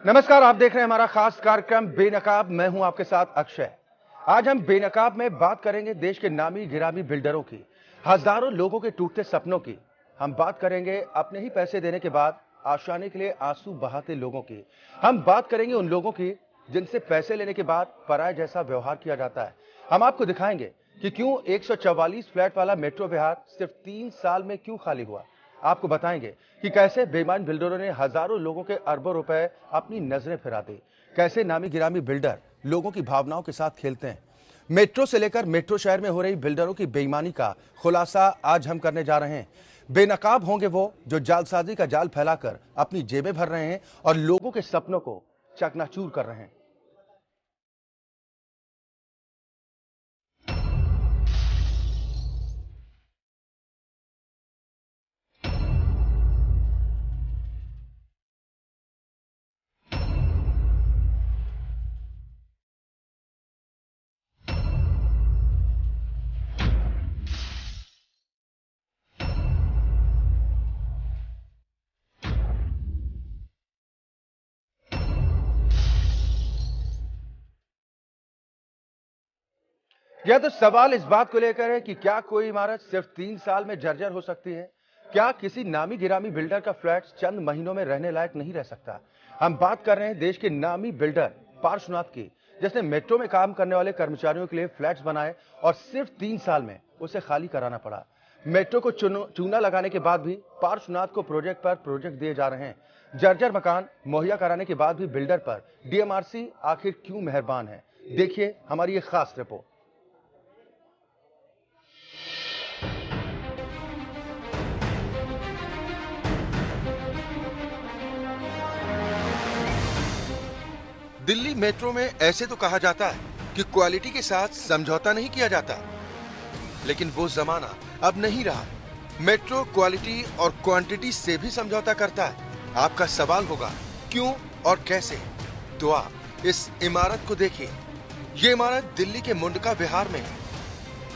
नमस्कार, आप देख रहे हैं हमारा खास कार्यक्रम बेनकाब। मैं हूं आपके साथ अक्षय। आज हम बेनकाब में बात करेंगे देश के नामी गिरामी बिल्डरों की, हजारों लोगों के टूटते सपनों की। हम बात करेंगे अपने ही पैसे देने के बाद आशाने के लिए आंसू बहाते लोगों की। हम बात करेंगे उन लोगों की जिनसे पैसे लेने के बाद पराये जैसा व्यवहार किया जाता है। हम आपको दिखाएंगे कि क्यों 144 फ्लैट वाला मेट्रो विहार सिर्फ 3 साल में क्यों खाली हुआ। आपको बताएंगे कि कैसे बेईमान बिल्डरों ने हजारों लोगों के अरबों रुपए अपनी नजरें फिरा दी, कैसे नामी गिरामी बिल्डर लोगों की भावनाओं के साथ खेलते हैं। मेट्रो से लेकर मेट्रो शहर में हो रही बिल्डरों की बेईमानी का खुलासा आज हम करने जा रहे हैं। बेनकाब होंगे वो जो जालसाजी का जाल फैलाकर अपनी जेबें भर रहे हैं और लोगों के सपनों को चकनाचूर कर रहे हैं। यह तो सवाल इस बात को लेकर है कि क्या कोई इमारत सिर्फ 3 साल में जर्जर हो सकती है? क्या किसी नामी गिरामी बिल्डर का फ्लैट चंद महीनों में रहने लायक नहीं रह सकता? हम बात कर रहे हैं देश के नामी बिल्डर पार्श्वनाथ की, जिसने मेट्रो में काम करने वाले कर्मचारियों के लिए फ्लैट्स बनाए और सिर्फ 3 साल में उसे खाली कराना पड़ा। मेट्रो को चूना लगाने के बाद भी पार्श्वनाथ को प्रोजेक्ट पर प्रोजेक्ट दिए जा रहे हैं। जर्जर मकान मुहैया कराने के बाद भी बिल्डर पर डीएमआरसी आखिर क्यों मेहरबान है? देखिए हमारी ये खास रिपोर्ट। दिल्ली मेट्रो में ऐसे तो कहा जाता है कि क्वालिटी के साथ समझौता नहीं किया जाता, लेकिन वो जमाना अब नहीं रहा। मेट्रो क्वालिटी और क्वांटिटी से भी समझौता करता है। आपका सवाल होगा क्यों और कैसे? तो आप इस इमारत को देखिए। ये इमारत दिल्ली के मुंडका विहार में है,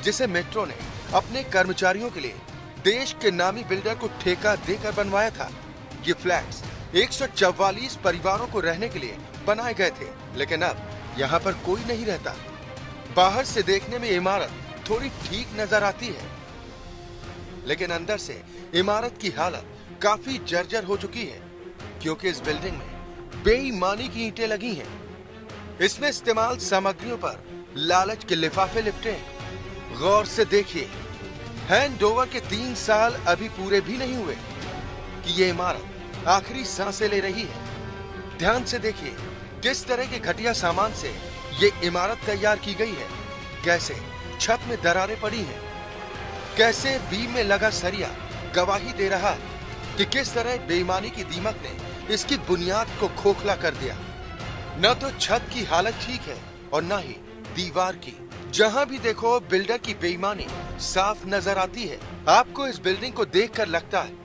जिसे मेट्रो ने अपने कर्मचारियों के लिए देश के नामी बिल्डर को ठेका देकर बनवाया था। ये फ्लैट्स 144 परिवारों को रहने के लिए बनाए गए थे, लेकिन अब यहाँ पर कोई नहीं रहता। बाहर से देखने में इमारत थोड़ी ठीक नजर आती है, लेकिन अंदर से इमारत की हालत काफी जर्जर हो चुकी है, क्योंकि इस बिल्डिंग में बेईमानी की ईंटें लगी हैं। इसमें इस्तेमाल सामग्रियों पर लालच के लिफाफे लिपटे हैं। गौर से देखिए, हैंडओवर के 3 साल अभी पूरे भी नहीं हुए कि ये इमारत आखिरी सांसें ले रही है। ध्यान से देखिए किस तरह के घटिया सामान से ये इमारत तैयार की गई है। कैसे छत में दरारें पड़ी हैं, कैसे बीम में लगा सरिया गवाही दे रहा है कि किस तरह बेईमानी की दीमक ने इसकी बुनियाद को खोखला कर दिया। न तो छत की हालत ठीक है और न ही दीवार की। जहां भी देखो बिल्डर की बेईमानी साफ नजर आती है। आपको इस बिल्डिंग को देखकर लगता है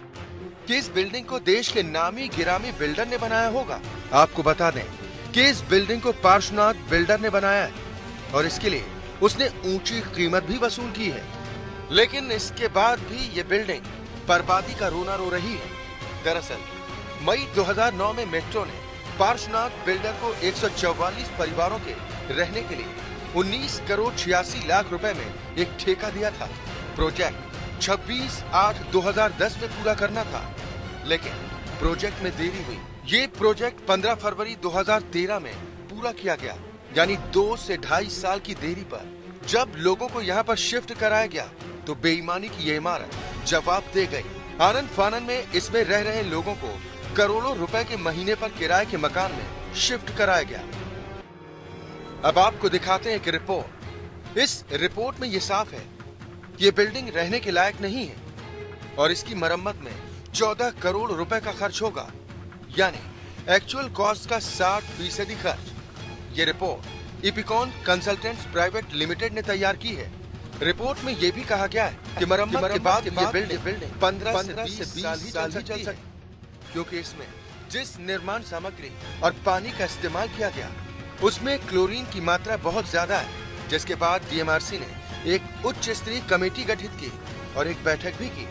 कि इस बिल्डिंग को देश के नामी गिरामी बिल्डर ने बनाया होगा। आपको बता दें कि इस बिल्डिंग को पार्श्वनाथ बिल्डर ने बनाया है और इसके लिए उसने ऊंची कीमत भी वसूल की है, लेकिन इसके बाद भी ये बिल्डिंग बर्बादी का रोना रो रही है। दरअसल मई 2009 में मेट्रो ने पार्श्वनाथ बिल्डर को 144 परिवारों के रहने के लिए 19 करोड़ 86 लाख रुपए में एक ठेका दिया था। प्रोजेक्ट 26/8/2010 में पूरा करना था, लेकिन प्रोजेक्ट में देरी हुई। ये प्रोजेक्ट 15 फरवरी 2013 में पूरा किया गया, यानी 2 से 2.5 साल की देरी पर। जब लोगों को यहाँ पर शिफ्ट कराया गया तो बेईमानी की ये इमारत जवाब दे गई। आनंद फानन में इसमें रह रहे लोगों को करोड़ों रुपए के महीने पर किराए के मकान में शिफ्ट कराया गया। अब आपको दिखाते हैं एक रिपोर्ट। इस रिपोर्ट में ये साफ है कि ये बिल्डिंग रहने के लायक नहीं है और इसकी मरम्मत में 14 करोड़ रुपए का खर्च होगा, यानी एक्चुअल कॉस्ट का 60% खर्च। ये रिपोर्ट इपिकॉन कंसल्टेंट्स प्राइवेट लिमिटेड ने तैयार की है। रिपोर्ट में यह भी कहा गया है कि मरम्मत के बाद ये बिल्डिंग 15 से 20 साल ही चल सकती है, क्योंकि इसमें जिस निर्माण सामग्री और पानी का इस्तेमाल किया गया उसमें क्लोरीन की मात्रा बहुत ज्यादा है। जिसके बाद डीएमआरसी ने एक उच्च स्तरीय कमेटी गठित की और एक बैठक भी की।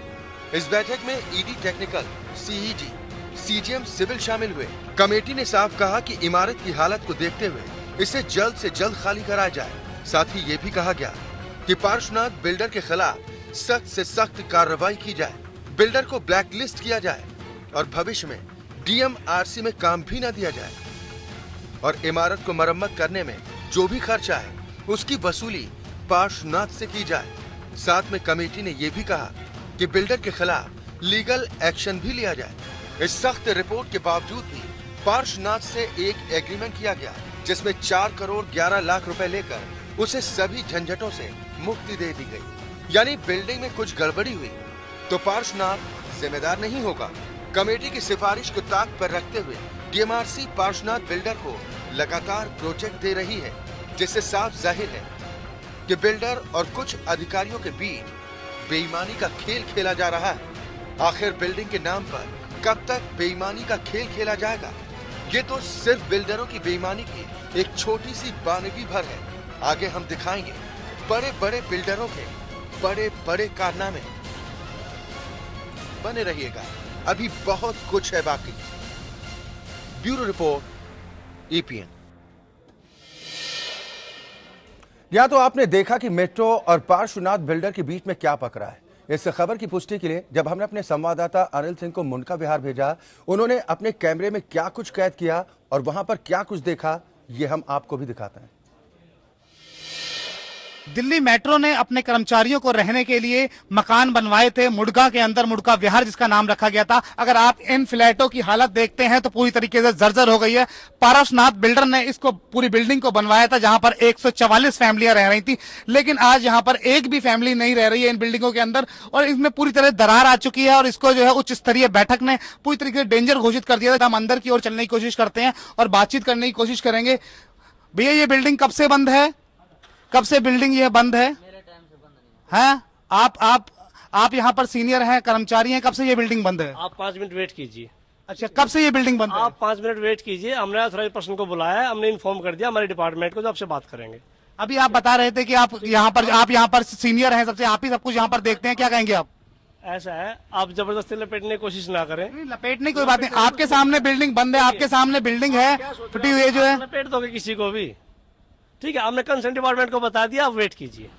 इस बैठक में ED technical, CEG, CGM civil शामिल हुए। कमेटी ने साफ कहा कि इमारत की हालत को देखते हुए इसे जल्द से जल्द खाली कराया जाए। साथ ही ये भी कहा गया कि पार्श्वनाथ बिल्डर के खिलाफ सख्त से सख्त कार्रवाई की जाए, बिल्डर को ब्लैक लिस्ट किया जाए और भविष्य में डीएमआरसी में काम भी न दिया जाए और इमारत को मरम्मत करने में जो भी खर्चा है उसकी वसूली पार्श्वनाथ से की जाए। साथ में कमेटी ने यह भी कहा कि बिल्डर के खिलाफ लीगल एक्शन भी लिया जाए। इस सख्त रिपोर्ट के बावजूद भी पार्श्वनाथ से एक एग्रीमेंट किया गया जिसमें 4 करोड़ 11 लाख रुपए लेकर उसे सभी झंझटों से मुक्ति दे दी गई। यानी बिल्डिंग में कुछ गड़बड़ी हुई तो पार्श्वनाथ जिम्मेदार नहीं होगा। कमेटी की सिफारिश को ताक पर रखते हुए डीएमआरसी पार्श्वनाथ बिल्डर को लगातार प्रोजेक्ट दे रही है, जिससे साफ जाहिर है कि बिल्डर और कुछ अधिकारियों के बीच बेईमानी का खेल खेला जा रहा है। आखिर बिल्डिंग के नाम पर कब तक बेईमानी का खेल खेला जाएगा? ये तो सिर्फ बिल्डरों की बेईमानी की एक छोटी सी बानगी भर है। आगे हम दिखाएंगे बड़े बड़े बिल्डरों के बड़े बड़े कारनामे। बने रहिएगा, अभी बहुत कुछ है बाकी। Bureau report, EPN. या तो आपने देखा कि मेट्रो और पार्श्वनाथ बिल्डर के बीच में क्या पकड़ा है। इस खबर की पुष्टि के लिए जब हमने अपने संवाददाता अनिल सिंह को मुंडका विहार भेजा, उन्होंने अपने कैमरे में क्या कुछ कैद किया और वहां पर क्या कुछ देखा, ये हम आपको भी दिखाते हैं। दिल्ली मेट्रो ने अपने कर्मचारियों को रहने के लिए मकान बनवाए थे मुंडका के अंदर, मुंडका विहार जिसका नाम रखा गया था। अगर आप इन फ्लैटों की हालत देखते हैं तो पूरी तरीके से जर्जर हो गई है। पार्श्वनाथ बिल्डर ने इसको पूरी बिल्डिंग को बनवाया था जहां पर 144 फैमिलियां रह रही थी, लेकिन आज यहां पर एक भी फैमिली नहीं रह रही है इन बिल्डिंगों के अंदर और इसमें पूरी तरह दरार आ चुकी है और इसको जो है उच्च स्तरीय बैठक ने पूरी तरीके से डेंजर घोषित कर दिया था। हम अंदर की ओर चलने की कोशिश करते हैं और बातचीत करने की कोशिश करेंगे। भैया, ये बिल्डिंग कब से बंद है? कब से बिल्डिंग ये बंद है? हैं? आप यहाँ पर सीनियर हैं, कर्मचारी हैं, कब से ये बिल्डिंग बंद है? आप 5 मिनट वेट कीजिए। अच्छा, कब से ये बिल्डिंग बंद है? आप 5 मिनट वेट कीजिए। हमने अथॉराइज्ड पर्सन को बुलाया है, हमने इन्फॉर्म कर दिया हमारे डिपार्टमेंट को, जो आपसे बात करेंगे। अभी आप बता रहे थे कि आप यहाँ पर सीनियर हैं, सबसे आप ही सब कुछ यहाँ पर देखते हैं, क्या कहेंगे आप? ऐसा है, आप जबरदस्ती लपेटने की कोशिश ना करें। लपेटने की कोई बात नहीं, आपके सामने बिल्डिंग बंद है, आपके सामने बिल्डिंग है फटी हुई जो है। लपेट दोगे किसी को भी? ठीक है, हमने कंसर्न डिपार्टमेंट को बता दिया, आप वेट कीजिए।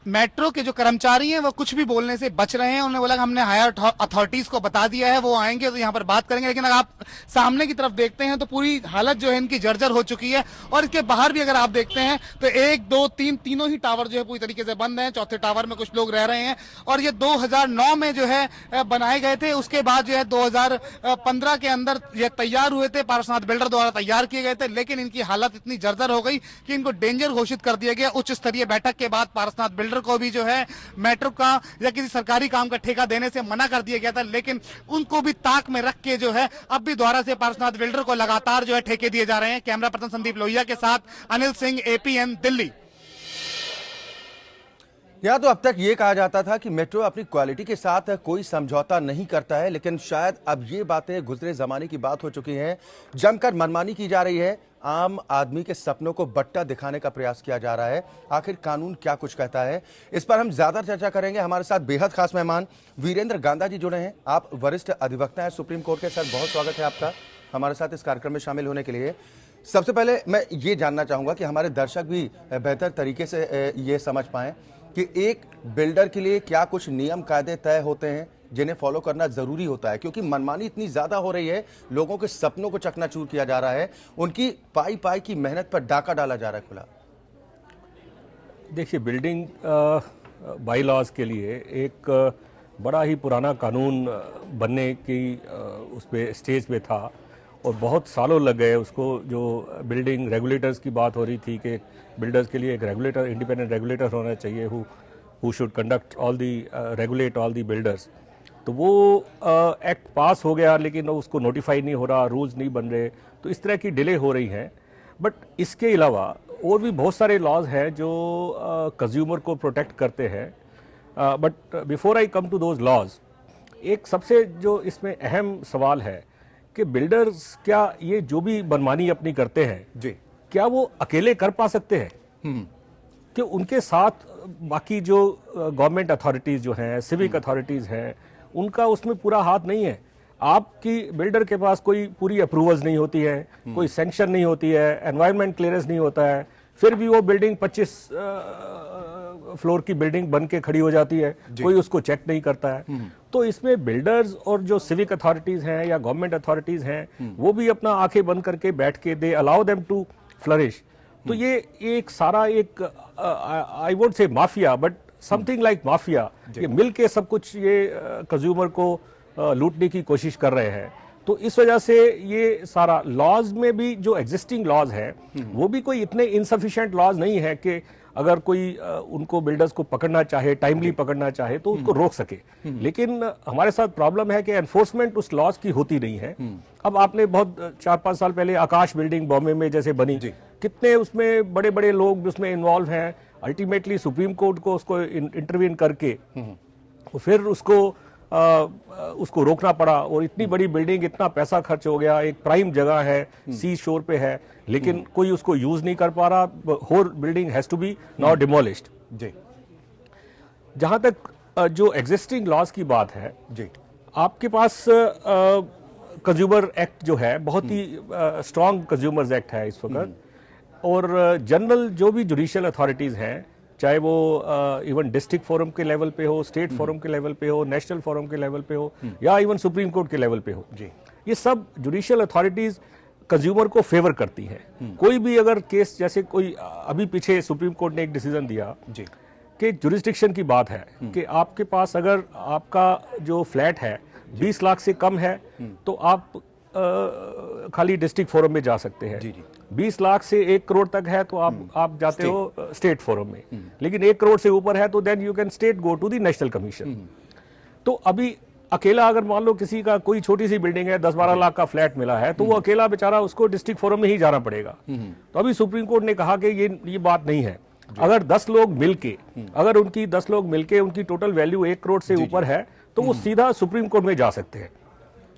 मेट्रो के जो कर्मचारी हैं वो कुछ भी बोलने से बच रहे हैं। उन्होंने बोला कि हमने हायर अथॉरिटीज को बता दिया है, वो आएंगे तो यहाँ पर बात करेंगे। लेकिन अगर आप सामने की तरफ देखते हैं तो पूरी हालत जो है इनकी जर्जर हो चुकी है और इसके बाहर भी अगर आप देखते हैं तो 1, 2, 3 तीनों ही टावर जो है पूरी तरीके से बंद हैं। चौथे टावर में कुछ लोग रह रहे हैं और ये 2009 में जो है बनाए गए थे। उसके बाद जो है 2015 के अंदर ये तैयार हुए थे, पार्श्वनाथ बिल्डर द्वारा तैयार किए गए थे, लेकिन इनकी हालत इतनी जर्जर हो गई कि इनको डेंजर घोषित कर दिया गया। उच्च स्तरीय बैठक के बाद पार्श्वनाथ बिल्डर को भी जो है मेट्रो का या किसी सरकारी काम का ठेका देने से मना कर दिया गया था, लेकिन उनको भी ताक में रख के जो है अब भी दोबारा से पार्श्वनाथ बिल्डर को लगातार जो है ठेके दिए जा रहे हैं। कैमरा पर्सन संदीप लोहिया के साथ अनिल सिंह, एपीएन दिल्ली। या तो अब तक ये कहा जाता था कि मेट्रो अपनी क्वालिटी के साथ कोई समझौता नहीं करता है, लेकिन शायद अब ये बातें गुजरे जमाने की बात हो चुकी हैं। जमकर मनमानी की जा रही है, आम आदमी के सपनों को बट्टा दिखाने का प्रयास किया जा रहा है। आखिर कानून क्या कुछ कहता है, इस पर हम ज्यादा चर्चा करेंगे। हमारे साथ बेहद खास मेहमान वीरेंद्र गांधा जी जुड़े हैं। आप वरिष्ठ अधिवक्ता हैं सुप्रीम कोर्ट के। सर, बहुत स्वागत है आपका हमारे साथ इस कार्यक्रम में शामिल होने के लिए। सबसे पहले मैं ये जानना चाहूंगा कि हमारे दर्शक भी बेहतर तरीके से ये समझ पाएं कि एक बिल्डर के लिए क्या कुछ नियम कायदे तय होते हैं जिन्हें फॉलो करना जरूरी होता है, क्योंकि मनमानी इतनी ज्यादा हो रही है, लोगों के सपनों को चकनाचूर किया जा रहा है, उनकी पाई पाई की मेहनत पर डाका डाला जा रहा है खुला। देखिए, बिल्डिंग बाई लॉज के लिए एक बड़ा ही पुराना कानून बनने की उस पे स्टेज पे था और बहुत सालों लग गए उसको। जो बिल्डिंग रेगुलेटर्स की बात हो रही थी कि बिल्डर्स के लिए एक रेगुलेटर, इंडिपेंडेंट रेगुलेटर होना चाहिए who should conduct all the regulate all the builders. तो वो एक्ट पास हो गया, लेकिन उसको नोटिफाई नहीं हो रहा, रूल्स नहीं बन रहे, तो इस तरह की डिले हो रही हैं। बट इसके अलावा और भी बहुत सारे लॉज हैं जो कंज्यूमर को प्रोटेक्ट करते हैं। But before I come to those laws, एक सबसे जो इसमें अहम सवाल है कि बिल्डर्स क्या ये जो भी मनमानी अपनी करते हैं जी, क्या वो अकेले कर पा सकते हैं? कि उनके साथ बाकी जो गवर्नमेंट अथॉरिटीज़ जो हैं, सिविक अथॉरिटीज़ हैं, उनका उसमें पूरा हाथ नहीं है। आपकी बिल्डर के पास कोई पूरी अप्रूवल्स नहीं होती है, कोई सैंक्शन नहीं होती है, एनवायरनमेंट क्लियरेंस नहीं होता है, फिर भी वो बिल्डिंग 25 फ्लोर की बिल्डिंग बन के खड़ी हो जाती है, कोई उसको चेक नहीं करता है। तो इसमें बिल्डर्स और जो सिविक अथॉरिटीज हैं या गवर्नमेंट अथॉरिटीज हैं वो भी अपना आंखें बंद करके बैठ के दे अलाउ देम टू फ्लरिश। तो ये एक सारा एक I would say mafia but something like mafia, ये मिल के सब कुछ ये कंज्यूमर को लूटने की कोशिश कर रहे हैं। तो इस वजह से ये सारा लॉज में भी जो एग्जिस्टिंग लॉज है वो भी कोई इतने इनसफिशिएंट लॉज नहीं है कि अगर कोई उनको बिल्डर्स को पकड़ना चाहे, टाइमली पकड़ना चाहे तो उसको रोक सके। लेकिन हमारे साथ प्रॉब्लम है कि एनफोर्समेंट उस लॉज की होती नहीं है। अब आपने बहुत 4-5 साल पहले आकाश बिल्डिंग बॉम्बे में जैसे बनी, कितने उसमें बड़े बड़े लोग उसमें इन्वॉल्व हैं, अल्टीमेटली सुप्रीम कोर्ट को उसको इंटरवीन करके फिर उसको रोकना पड़ा। और इतनी बड़ी बिल्डिंग, इतना पैसा खर्च हो गया, एक प्राइम जगह है, सी शोर पे है, लेकिन कोई उसको यूज नहीं कर पा रहा। Whole building has to be now demolished. जी, जहां तक जो एग्जिस्टिंग लॉज की बात है, जी, आपके पास कंज्यूमर एक्ट जो है बहुत ही स्ट्रॉन्ग कंज्यूमर्स एक्ट है इस वक्त। और जनरल जो भी जुडिशियल अथॉरिटीज हैं, चाहे वो इवन डिस्ट्रिक्ट फोरम के लेवल पे हो, स्टेट फोरम के लेवल पे हो, नेशनल फोरम के लेवल पे हो, या इवन सुप्रीम कोर्ट के लेवल पे हो, ये सब जुडिशियल अथॉरिटीज कंज्यूमर को फेवर करती हैं। कोई भी अगर केस, जैसे कोई अभी पीछे सुप्रीम कोर्ट ने एक डिसीजन दिया कि जुरिस्डिक्शन की बात है कि आपके पास अगर आपका जो फ्लैट है 20 लाख से कम है तो आप खाली डिस्ट्रिक्ट फोरम में जा सकते हैं। 20 लाख से 1 करोड़ तक है तो आप जाते हो स्टेट फोरम में, लेकिन 1 करोड़ से ऊपर है तो then you can state go to the national commission. तो अभी अकेला अगर मान लो किसी का कोई छोटी सी बिल्डिंग है, 10-12 लाख का फ्लैट मिला है, तो वो अकेला बेचारा उसको डिस्ट्रिक्ट फोरम में ही जाना पड़ेगा। तो अभी सुप्रीम कोर्ट ने कहा कि ये बात नहीं है। अगर 10 लोग मिलके, अगर उनकी 10 लोग मिलके उनकी टोटल वैल्यू 1 करोड़ से ऊपर है तो वो सीधा सुप्रीम कोर्ट में जा सकते हैं।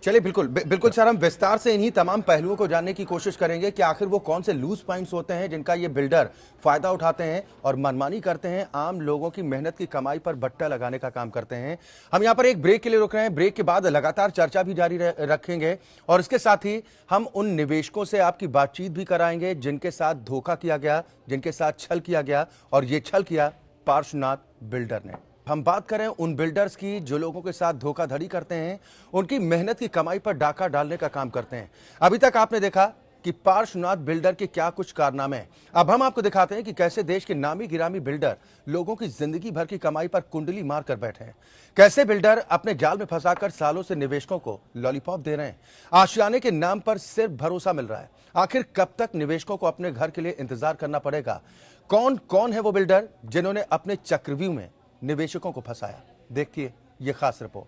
चलिए, बिल्कुल सर, हम विस्तार से इन्हीं तमाम पहलुओं को जानने की कोशिश करेंगे कि आखिर वो कौन से लूज पॉइंट्स होते हैं जिनका ये बिल्डर फायदा उठाते हैं और मनमानी करते हैं, आम लोगों की मेहनत की कमाई पर बट्टा लगाने का काम करते हैं। हम यहाँ पर एक ब्रेक के लिए रुक रहे हैं, ब्रेक के बाद लगातार चर्चा भी जारी रखेंगे और इसके साथ ही हम उन निवेशकों से आपकी बातचीत भी कराएंगे जिनके साथ धोखा किया गया, जिनके साथ छल किया गया, और ये छल किया पार्श्वनाथ बिल्डर ने। हम बात करें उन बिल्डर्स की जो लोगों के साथ धोखाधड़ी करते हैं, उनकी मेहनत की कमाई पर डाका डालने का काम करते हैं। अभी तक आपने देखा कि पार्श्वनाथ बिल्डर के क्या कुछ कारनामे हैं। अब हम आपको दिखाते हैं कि कैसे देश के नामी गिरामी बिल्डर लोगों की जिंदगी भर की कमाई पर कुंडली मार कर बैठे हैं। कैसे बिल्डर अपने जाल में फंसाकर सालों से निवेशकों को लॉलीपॉप दे रहे हैं। आशियाने के नाम पर सिर्फ भरोसा मिल रहा है। आखिर कब तक निवेशकों को अपने घर के लिए इंतजार करना पड़ेगा? कौन कौन है वो बिल्डर जिन्होंने अपने चक्रव्यूह में निवेशकों को फंसाया? देखिए ये खास रिपोर्ट।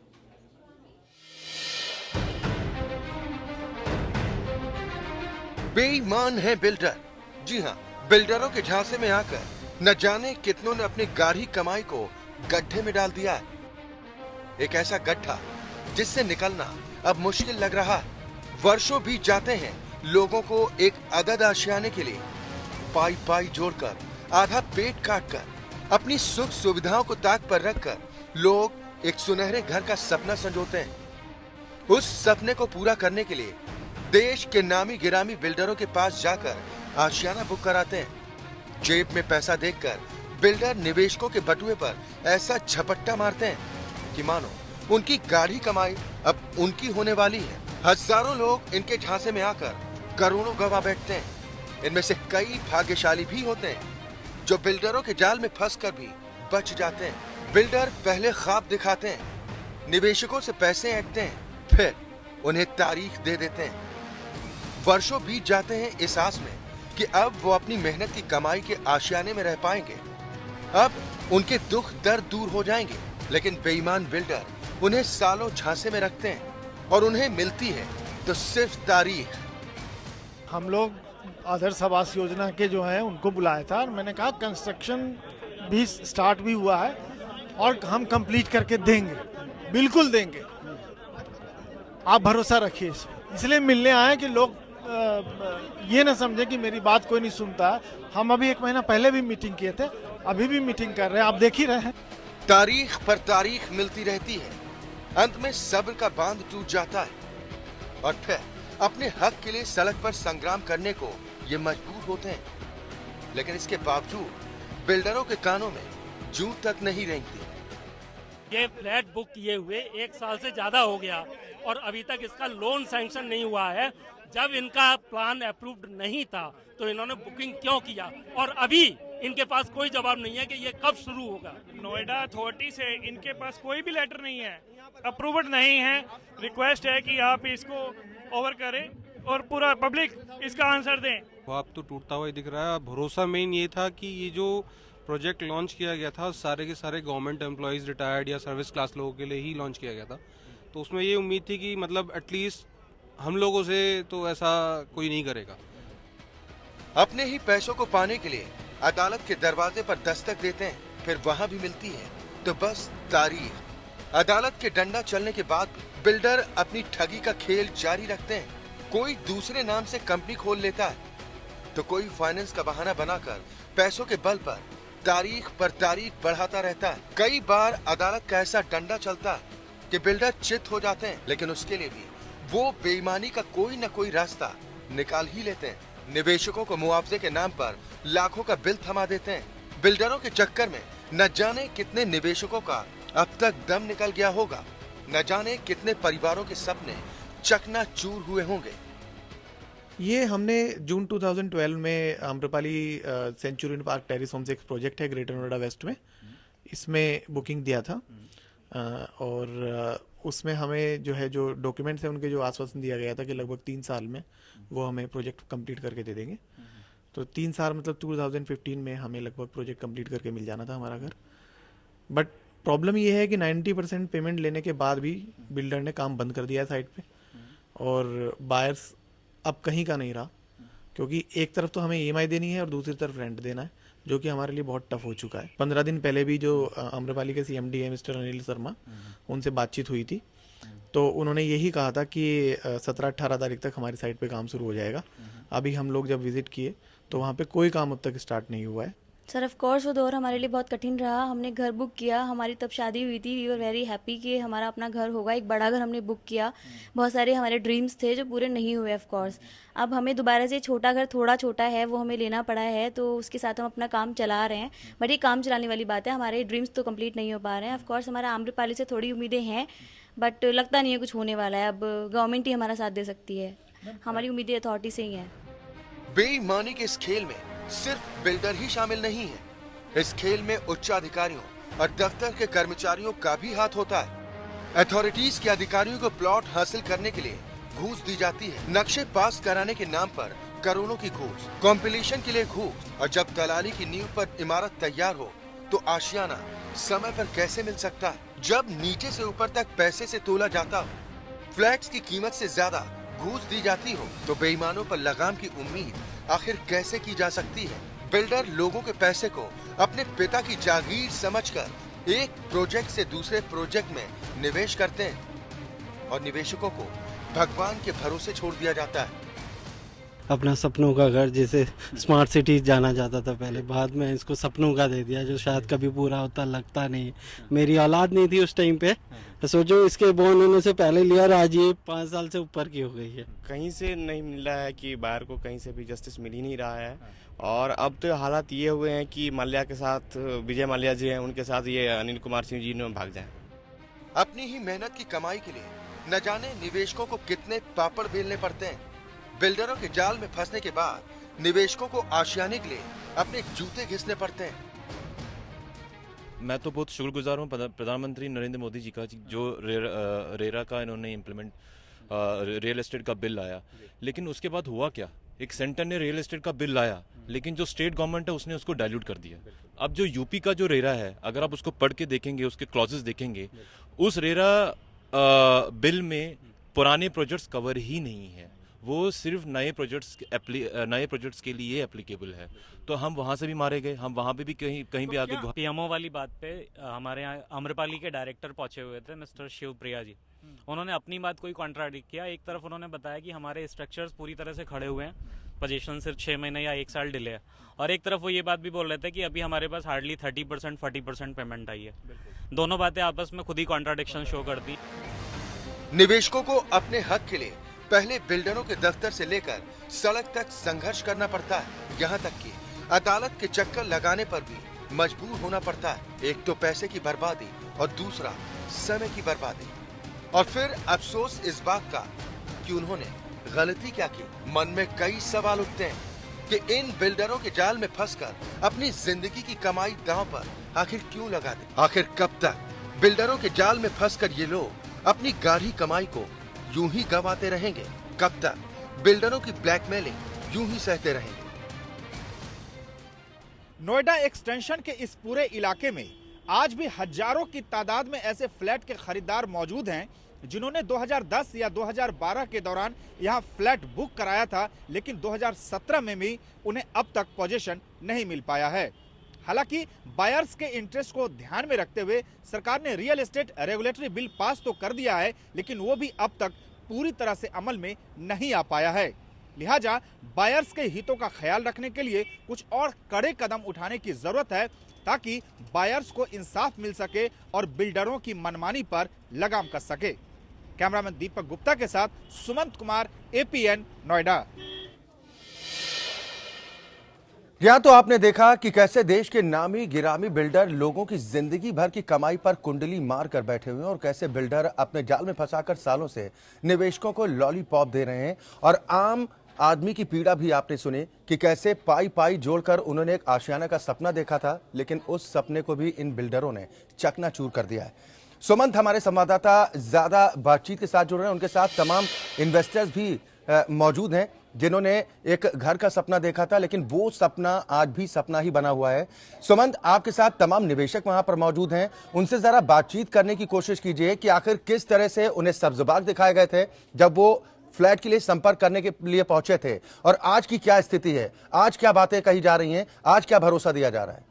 बेईमान है बिल्डर। जी हां, बिल्डरों के झांसे में आकर न जाने कितनों ने अपनी गाढ़ी कमाई को गड्ढे में डाल दिया है। एक ऐसा गड्ढा जिससे निकलना अब मुश्किल लग रहा है। वर्षों बीत जाते हैं लोगों को एक अदद आशियाने के लिए पाई पाई जोड़कर, आधा पेट काटकर, अपनी सुख सुविधाओं को ताक पर रखकर लोग एक सुनहरे घर का सपना संजोते हैं। उस सपने को पूरा करने के लिए देश के नामी गिरामी बिल्डरों के पास जाकर आशियाना बुक कराते हैं। जेब में पैसा देखकर बिल्डर निवेशकों के बटुए पर ऐसा झपट्टा मारते हैं कि मानो उनकी गाढ़ी कमाई अब उनकी होने वाली है। हजारों लोग इनके झांसे में आकर करोड़ों गंवा बैठते हैं। इनमें से कई भाग्यशाली भी होते हैं जो बिल्डरों के जाल में फंसकर भी बच जाते हैं। बिल्डर पहले ख्वाब दिखाते हैं, निवेशकों से पैसे ऐंठते हैं, फिर उन्हें तारीख दे देते हैं। वर्षों बीत जाते हैं इस आस में कि अब वो अपनी मेहनत की कमाई के आशियाने में रह पाएंगे, अब उनके दुख दर्द दूर हो जाएंगे। लेकिन बेईमान बिल्डर उन्हें सालों झांसे में रखते हैं और उन्हें मिलती है तो सिर्फ तारीख। हम लोग आदर्श आवास योजना के जो हैं उनको बुलाया था और मैंने कहा कंस्ट्रक्शन भी स्टार्ट भी हुआ है और हम कंप्लीट करके देंगे, बिल्कुल देंगे, आप भरोसा रखिए। इसलिए मिलने आए कि लोग ये ना समझे कि मेरी बात कोई नहीं सुनता है। हम अभी 1 महीना पहले भी मीटिंग किए थे, अभी भी मीटिंग कर रहे हैं, आप देख ही रहे हैं। तारीख पर तारीख मिलती रहती है, अंत में सब्र का बांध टूट जाता है और फिर अपने हक के लिए सड़क पर संग्राम करने को ये मजबूर होते हैं। लेकिन इसके बावजूद बिल्डरों के कानों में जूं तक नहीं रेंगती। ये फ्लैट बुक किए हुए 1 साल से ज्यादा हो गया और अभी तक इसका लोन सैंक्शन नहीं हुआ है। जब इनका प्लान अप्रूव्ड नहीं था तो इन्होंने बुकिंग क्यों किया और अभी इनके पास कोई जवाब नहीं है कि ये कब शुरू होगा। नोएडा अथॉरिटी से इनके पास कोई भी लेटर नहीं है, अप्रूव्ड नहीं है। रिक्वेस्ट है कि आप इसको ओवर करें और पूरा पब्लिक इसका आंसर दें। ख्वाब तो टूटता हुआ ही दिख रहा है। भरोसा मेन ये था कि ये जो प्रोजेक्ट लॉन्च किया गया था सारे के सारे गवर्नमेंट एम्प्लॉयज़, रिटायर्ड या सर्विस क्लास लोगों के लिए ही लॉन्च किया गया था। तो उसमें ये उम्मीद थी कि मतलब एटलीस्ट हम लोगों से तो ऐसा कोई नहीं करेगा। अपने ही पैसों को पाने के लिए अदालत के दरवाजे पर दस्तक देते हैं, फिर वहां भी मिलती है तो बस तारीख। अदालत के डंडा चलने के बाद बिल्डर अपनी ठगी का खेल जारी रखते हैं। कोई दूसरे नाम से कंपनी खोल लेता है तो कोई फाइनेंस का बहाना बनाकर पैसों के बल पर तारीख बढ़ाता रहता है। कई बार अदालत का ऐसा डंडा चलता है कि बिल्डर चित हो जाते हैं, लेकिन उसके लिए भी वो बेईमानी का कोई न कोई रास्ता निकाल ही लेते हैं। निवेशकों को मुआवजे के नाम पर लाखों का बिल थमा देते हैं। बिल्डरों के चक्कर में न जाने कितने निवेशकों का अब तक दम निकल गया होगा, न जाने कितने परिवारों के सपने चकनाचूर हुए होंगे। ये हमने जून 2012 में Amrapali Centurion Park Terrace Homes एक प्रोजेक्ट है ग्रेटर नोएडा वेस्ट में, इसमें बुकिंग दिया था और उसमें हमें जो डॉक्यूमेंट्स हैं उनके जो आश्वासन दिया गया था कि लगभग 3 साल में वो हमें प्रोजेक्ट कंप्लीट करके दे देंगे। तो 3 साल मतलब 2015 में हमें लगभग प्रोजेक्ट कंप्लीट करके मिल जाना था हमारा घर। बट प्रॉब्लम ये है कि 90% पेमेंट लेने के बाद भी बिल्डर ने काम बंद कर दिया है साइट पे और बायर्स अब कहीं का नहीं रहा, क्योंकि एक तरफ तो हमें EMI देनी है और दूसरी तरफ रेंट देना है, जो कि हमारे लिए बहुत टफ हो चुका है। 15 दिन पहले भी जो आम्रपाली के CMD है मिस्टर अनिल शर्मा, उनसे बातचीत हुई थी तो उन्होंने यही कहा था कि 17-18 तारीख तक हमारी साइट पे काम शुरू हो जाएगा। अभी हम लोग जब विजिट किए तो वहाँ पे कोई काम अब तक स्टार्ट नहीं हुआ है। सर ऑफ कोर्स वो दौर हमारे लिए बहुत कठिन रहा। हमने घर बुक किया, हमारी तब शादी हुई थी, वी वर वेरी हैप्पी कि हमारा अपना घर होगा। एक बड़ा घर हमने बुक किया, बहुत सारे हमारे ड्रीम्स थे जो पूरे नहीं हुए ऑफ कोर्स। अब हमें दोबारा से छोटा घर, थोड़ा छोटा है, वो हमें लेना पड़ा है, तो उसके साथ हम अपना काम चला रहे हैं। बट ये काम चलाने वाली बात है, हमारे ड्रीम्स तो कंप्लीट नहीं हो पा रहे हैं। ऑफ कोर्स हमारा आम्रपाली से थोड़ी उम्मीदें हैं बट लगता नहीं है कुछ होने वाला है। अब गवर्नमेंट ही हमारा साथ दे सकती है, हमारी उम्मीदें अथॉरिटी से ही हैं। बेईमानी के इस खेल में सिर्फ बिल्डर ही शामिल नहीं है, इस खेल में उच्च अधिकारियों और दफ्तर के कर्मचारियों का भी हाथ होता है। अथॉरिटीज के अधिकारियों को प्लॉट हासिल करने के लिए घूस दी जाती है, नक्शे पास कराने के नाम पर करोड़ों की घूस, कॉम्पिटिशन के लिए घूस, और जब दलाली की नींव पर इमारत तैयार हो तो आशियाना समय पर कैसे मिल सकता है? जब नीचे से ऊपर तक पैसे से तोला जाता हो, फ्लैट्स की कीमत से ज्यादा घूस दी जाती हो, तो बेईमानों पर लगाम की उम्मीद आखिर कैसे की जा सकती है? बिल्डर लोगों के पैसे को अपने पिता की जागीर समझकर एक प्रोजेक्ट से दूसरे प्रोजेक्ट में निवेश करते हैं और निवेशकों को भगवान के भरोसे छोड़ दिया जाता है। अपना सपनों का घर, जैसे स्मार्ट सिटी जाना जाता था पहले, बाद में इसको सपनों का दे दिया जो शायद कभी पूरा होता लगता नहीं। मेरी औलाद नहीं थी उस टाइम पे, तो सोचो इसके बोर्न होने से पहले लिया और आज ये 5 साल से ऊपर की हो गई है। कहीं से नहीं मिल रहा है कि बाहर को कहीं से भी जस्टिस मिल ही नहीं रहा है। और अब तो हालात ये हुए हैं कि माल्या के साथ विजय माल्या जी हैं, उनके साथ ये अनिल कुमार सिंह जी ने भाग जाए। अपनी ही मेहनत की कमाई के लिए न जाने निवेशकों को कितने पापड़ बेलने पड़ते हैं। बिल्डरों के जाल में फंसने के बाद निवेशकों को आशियाने के लिए अपने जूते घिसने पड़ते हैं। मैं तो बहुत शुक्रगुजार हूँ प्रधानमंत्री नरेंद्र मोदी जी का, जो रेरा का इन्होंने इम्प्लीमेंट रियल एस्टेट का बिल लाया। लेकिन उसके बाद हुआ क्या? एक सेंटर ने रियल एस्टेट का बिल लाया, लेकिन जो स्टेट गवर्नमेंट है उसने उसको डाइल्यूट कर दिया। अब जो यूपी का जो रेरा है, अगर आप उसको पढ़ के देखेंगे, उसके क्लॉजेस देखेंगे, उस रेरा बिल में पुराने प्रोजेक्ट्स कवर ही नहीं है, वो सिर्फ नए प्रोजेक्ट्स के लिए एप्लीकेबल है। तो हम वहाँ से भी मारे गए, हम वहाँ पे भी कहीं भी आगे। PMO वाली बात पे हमारे यहाँ आम्रपाली के डायरेक्टर पहुंचे हुए थे, मिस्टर शिवप्रिया जी। उन्होंने अपनी बात कोई कॉन्ट्राडिक्ट किया। एक तरफ उन्होंने बताया कि हमारे स्ट्रक्चर्स पूरी तरह से खड़े हुए हैं, पोजीशन सिर्फ 6 महीने या 1 साल डिले है, और एक तरफ वो ये बात भी बोल रहे थे कि अभी हमारे पास हार्डली 30% 40% पेमेंट आई है। दोनों बातें आपस में खुद ही कॉन्ट्राडिक्शन शो करती। निवेशकों को अपने हक के लिए पहले बिल्डरों के दफ्तर से लेकर सड़क तक संघर्ष करना पड़ता है। यहाँ तक कि अदालत के चक्कर लगाने पर भी मजबूर होना पड़ता है। एक तो पैसे की बर्बादी और दूसरा समय की बर्बादी। और फिर अफसोस इस बात का कि उन्होंने गलती क्या की। मन में कई सवाल उठते हैं कि इन बिल्डरों के जाल में फंसकर अपनी जिंदगी की कमाई दांव पर आखिर क्यों लगा दे। आखिर कब तक बिल्डरों के जाल में फंसकर ये लोग अपनी गाढ़ी कमाई को यूं ही गंवाते रहेंगे? कब तक बिल्डरों की ब्लैकमेलिंग यूं ही सहते रहेंगे? नोएडा एक्सटेंशन के इस पूरे इलाके में आज भी हजारों की तादाद में ऐसे फ्लैट के खरीदार मौजूद हैं जिन्होंने 2010 या 2012 के दौरान यहां फ्लैट बुक कराया था, लेकिन 2017 में भी उन्हें अब तक पोजीशन नहीं मिल पाया है। हालांकि बायर्स के इंटरेस्ट को ध्यान में रखते हुए सरकार ने real estate regulatory bill pass तो कर दिया है, लेकिन वो भी अब तक पूरी तरह से अमल में नहीं आ पाया है। लिहाजा बायर्स के हितों का ख्याल रखने के लिए कुछ और कड़े कदम उठाने की जरूरत है ताकि बायर्स को इंसाफ मिल सके और बिल्डरों की मनमानी पर लगाम कस सके। कैमरामैन दीपक गुप्ता के साथ सुमंत कुमार, APN, नोएडा। यहाँ तो आपने देखा कि कैसे देश के नामी गिरामी बिल्डर लोगों की जिंदगी भर की कमाई पर कुंडली मार कर बैठे हुए हैं और कैसे बिल्डर अपने जाल में फंसाकर सालों से निवेशकों को लॉलीपॉप दे रहे हैं। और आम आदमी की पीड़ा भी आपने सुनी कि कैसे पाई पाई जोड़कर उन्होंने एक आशियाना का सपना देखा था, लेकिन उस सपने को भी इन बिल्डरों ने चकनाचूर कर दिया है। सुमंत, हमारे संवाददाता ज्यादा बातचीत के साथ जुड़ रहे हैं, उनके साथ तमाम इन्वेस्टर्स भी मौजूद हैं जिन्होंने एक घर का सपना देखा था, लेकिन वो सपना आज भी सपना ही बना हुआ है। सुमंत, आपके साथ तमाम निवेशक वहां पर मौजूद हैं, उनसे जरा बातचीत करने की कोशिश कीजिए कि आखिर किस तरह से उन्हें सब्ज-बाग दिखाए गए थे जब वो फ्लैट के लिए संपर्क करने के लिए पहुंचे थे, और आज की क्या स्थिति है, आज क्या बातें कही जा रही हैं, आज क्या भरोसा दिया जा रहा है?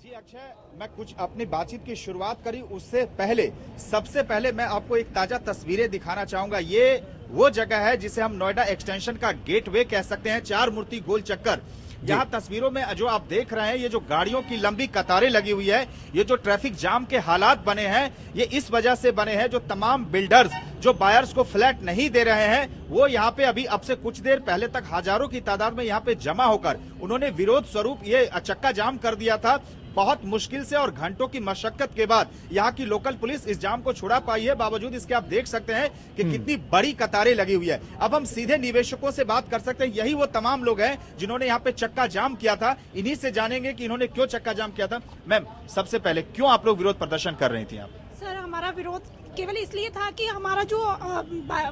जी अक्षय, मैं कुछ अपनी बातचीत की शुरुआत करी उससे पहले सबसे पहले मैं आपको एक ताजा तस्वीरें दिखाना चाहूंगा। ये वो जगह है जिसे हम नोएडा एक्सटेंशन का गेटवे कह सकते हैं, 4 मूर्ति गोल चक्कर। यहाँ तस्वीरों में जो आप देख रहे हैं, ये जो गाड़ियों की लंबी कतारें लगी हुई है, ये जो ट्रैफिक जाम के हालात बने हैं, ये इस वजह से बने हैं जो तमाम बिल्डर्स जो बायर्स को फ्लैट नहीं दे रहे हैं, वो यहाँ पे अभी अब से कुछ देर पहले तक हजारों की तादाद में यहाँ पे जमा होकर उन्होंने विरोध स्वरूप ये चक्का जाम कर दिया था। बहुत मुश्किल से और घंटों की मशक्कत के बाद यहाँ की लोकल पुलिस इस जाम को छुड़ा पाई है। बावजूद इसके आप देख सकते हैं कि कितनी बड़ी कतारें लगी हुई है। अब हम सीधे निवेशकों से बात कर सकते हैं, यही वो तमाम लोग हैं जिन्होंने यहाँ पे चक्का जाम किया था। इन्हीं से जानेंगे कि इन्होंने क्यों चक्का जाम किया था। मैम, सबसे पहले क्यों आप लोग विरोध प्रदर्शन कर रही थी? आप सर, हमारा विरोध केवल इसलिए था कि हमारा जो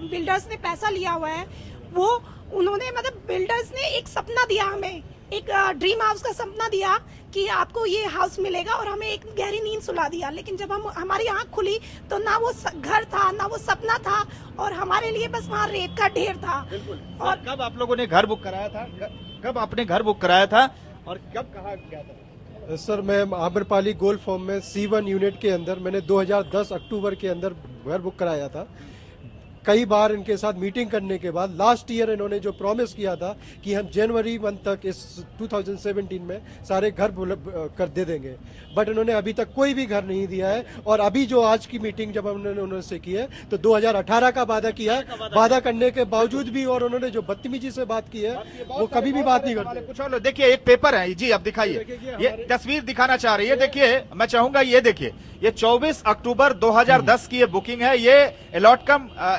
बिल्डर्स ने पैसा लिया हुआ है, वो उन्होंने मतलब बिल्डर्स ने एक सपना दिया हमें, एक ड्रीम हाउस का सपना दिया कि आपको ये हाउस मिलेगा, और हमें एक गहरी नींद सुला दिया। लेकिन जब हमारी आंख खुली तो ना वो घर था, ना वो सपना था, और हमारे लिए बस वहाँ रेत का ढेर था। और कब आप लोगों ने घर बुक कराया था? कब आपने घर बुक कराया था और कब कहा गया था? सर, मैं आम्रपाली गोल्फ होम में C1 यूनिट के अंदर मैंने 2010 अक्टूबर के अंदर घर बुक कराया था। कई बार इनके साथ मीटिंग करने के बाद लास्ट ईयर इन्होंने जो प्रॉमिस किया था कि हम जनवरी मंथ तक इस 2017 में सारे घर कर दे देंगे, बट इन्होंने अभी तक कोई भी घर नहीं दिया है। और अभी जो आज की मीटिंग जब उन्होंने उनसे की है तो 2018 का वादा किया है, वादा करने के बावजूद भी और उन्होंने जो बदतमीजी से बात की है वो कभी भी बात नहीं करते। कुछ और देखिए, एक पेपर है जी, आप दिखाइए, ये तस्वीर दिखाना चाह रही है। देखिए, मैं चाहूंगा ये देखिए, ये 24 अक्टूबर 2010 की ये बुकिंग है, ये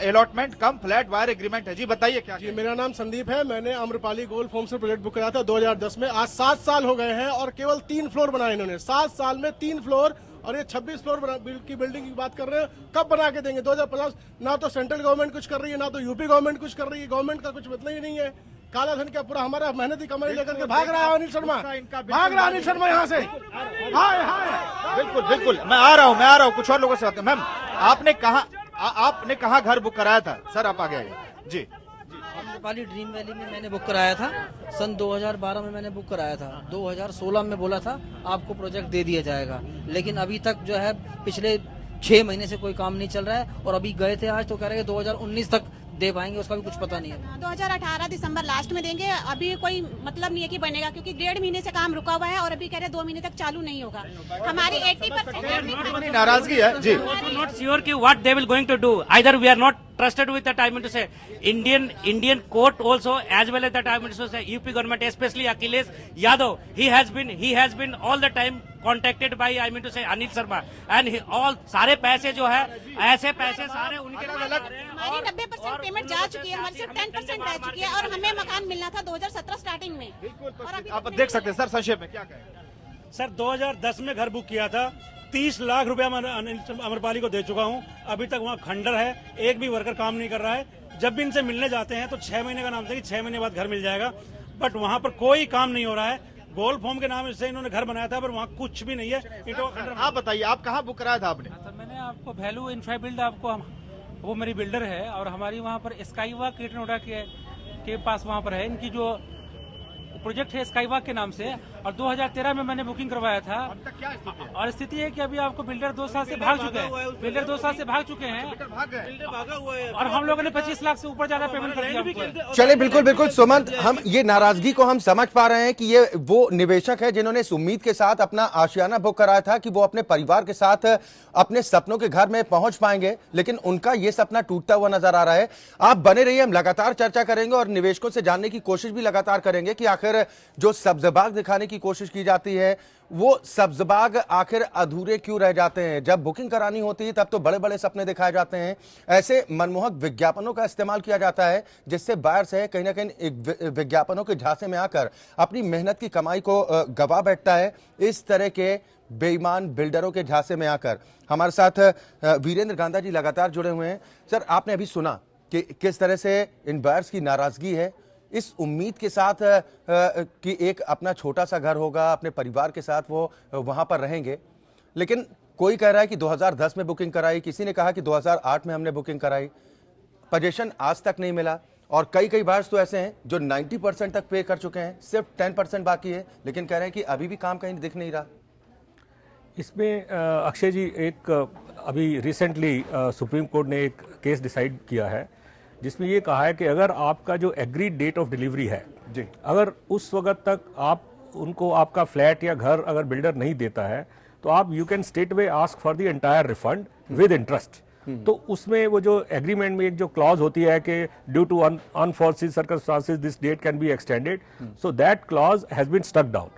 अलॉटमेंट कम फ्लैट वायर एग्रीमेंट है। जी बताइए क्या? जी, मेरा नाम संदीप है, मैंने आम्रपाली गोल्फ होम से प्रोजेक्ट बुक कराया था 2010 में। आज 7 साल हो गए हैं और केवल 3 फ्लोर बनाए इन्होंने। 7 साल में 3 फ्लोर, और ये 26 फ्लोर की बिल्डिंग की बात कर रहे हैं। कब बना के देंगे? 2050। ना तो सेंट्रल गवर्नमेंट कुछ कर रही है, ना तो यूपी गवर्नमेंट कुछ कर रही है। गवर्नमेंट का कुछ मतलब ही नहीं है। काला धन क्या पूरा हमारा मेहनती कमाई लेकर के भाग रहा है अनिल शर्मा, भाग रहा है अनिल शर्मा यहाँ से। हाय हाय, बिल्कुल बिल्कुल, मैं आ रहा हूँ कुछ और लोगों से बात। मैम, आपने कहा घर बुक कराया था? सर, आप आगे आइए। जी, आम्रपाली ड्रीम वैली में मैंने बुक कराया था। सन 2012 में मैंने बुक कराया था। 2016 में बोला था आपको प्रोजेक्ट दे दिया जाएगा, लेकिन अभी तक जो है पिछले 6 महीने से कोई काम नहीं चल रहा है। और अभी गए थे आज तो कह रहे हैं 2019 तक दे पाएंगे उसका भी कुछ पता नहीं है। 2018 दिसंबर लास्ट में देंगे, अभी कोई मतलब नहीं है कि बनेगा, क्योंकि 1.5 महीने से काम रुका हुआ है और अभी कह रहे 2 महीने तक चालू नहीं होगा। हमारी 80% नाराजगी है जी। Not sure कि what they will going to do. Either we are not trusted with that. I mean to say, Indian court also, as well as that I mean to say, UP government, especially Akhilesh Yadav, he has been all the time contacted by I mean to say Anil Sharma, and all सारे पैसे जो है ऐसे पैसे सारे उनके हमारी 90% payment जा चुकी है, हमारी सिर्फ 10% रह चुकी है और हमें मकान मिलना था 2017 स्टार्टिंग में। और अभी आप देख सकते हैं सर, संक्षेप में क्या कहें सर। 2010 में घर बुक किया था, 30 लाख रुपया मैं अमरपाली को दे चुका हूं, अभी तक वहां खंडर है, एक भी वर्कर काम नहीं कर रहा है। जब भी इनसे मिलने जाते हैं तो 6 महीने का नाम था कि 6 महीने बाद घर मिल जाएगा, बट वहां पर कोई काम नहीं हो रहा है। गोल्ड फॉर्म के नाम से इन्होंने घर बनाया था, पर वहाँ कुछ भी नहीं है। ईंटों का खंडर। आप बताइए, आप कहाँ बुक कराया था आपने? मैंने आपको वैल्यू इंफ्रा बिल्ड, आपको वो मेरी बिल्डर है और हमारी वहाँ पर स्काईवा क्रिएटिनोडा के पास वहाँ पर है, इनकी जो प्रोजेक्ट है स्काईवॉक के नाम से, और 2013 में मैंने बुकिंग करवाया था। और स्थिति है कि अभी आपको बिल्डर 2 साल से भाग चुके हैं, बिल्डर 2 साल से भाग चुके हैं और हम लोगों ने 25 लाख से ऊपर ज्यादा पेमेंट कर दिया। चलिए, बिल्कुल बिल्कुल सुमंत, हम ये नाराजगी को हम समझ पा रहे हैं कि ये वो निवेशक है जिन्होंने इस उम्मीद के साथ अपना आशियाना बुक कराया था कि वो अपने परिवार के साथ अपने सपनों के घर में पहुंच पाएंगे, लेकिन उनका ये सपना टूटता हुआ नजर आ रहा है। आप बने रहिए, हम लगातार चर्चा करेंगे और निवेशकों से जानने की कोशिश भी लगातार करेंगे कि आखिर जो सब्जबाग दिखाने की कोशिश की जाती है वो सब्जबाग आखिर अधूरे क्यों रह जाते हैं। जब बुकिंग करानी होती है तब तो बड़े बड़े सपने दिखाए जाते हैं, ऐसे मनमोहक विज्ञापनों का इस्तेमाल किया जाता है जिससे बायर्स है कहीं ना कहीं एक विज्ञापनों के झांसे में आकर अपनी मेहनत की कमाई को गवा बैठता है। इस तरह के बेईमान बिल्डरों के झांसे में आकर हमारे साथ वीरेंद्र गांधा जी लगातार जुड़े हुए हैं। सर, आपने अभी सुना कि किस तरह से इन बायर्स की नाराजगी है, इस उम्मीद के साथ कि एक अपना छोटा सा घर होगा, अपने परिवार के साथ वो वहां पर रहेंगे, लेकिन कोई कह रहा है कि 2010 में बुकिंग कराई, किसी ने कहा कि 2008 में हमने बुकिंग कराई, पोजीशन आज तक नहीं मिला। और कई बायर्स तो ऐसे हैं जो 90% तक पे कर चुके हैं, सिर्फ 10% बाकी है, लेकिन कह रहे हैं कि अभी भी काम कहीं दिख नहीं रहा। इसमें अक्षय जी, एक अभी रिसेंटली सुप्रीम कोर्ट ने एक केस डिसाइड किया है जिसमें ये कहा है कि अगर आपका जो एग्रीड डेट ऑफ डिलीवरी है जी, अगर उस वक्त तक आप उनको आपका फ्लैट या घर अगर बिल्डर नहीं देता है तो आप you can straight way ask for the entire refund with interest. तो उसमें वो जो एग्रीमेंट में एक जो क्लॉज होती है कि due to unforeseen circumstances this date can be extended, so that clause has been stuck down.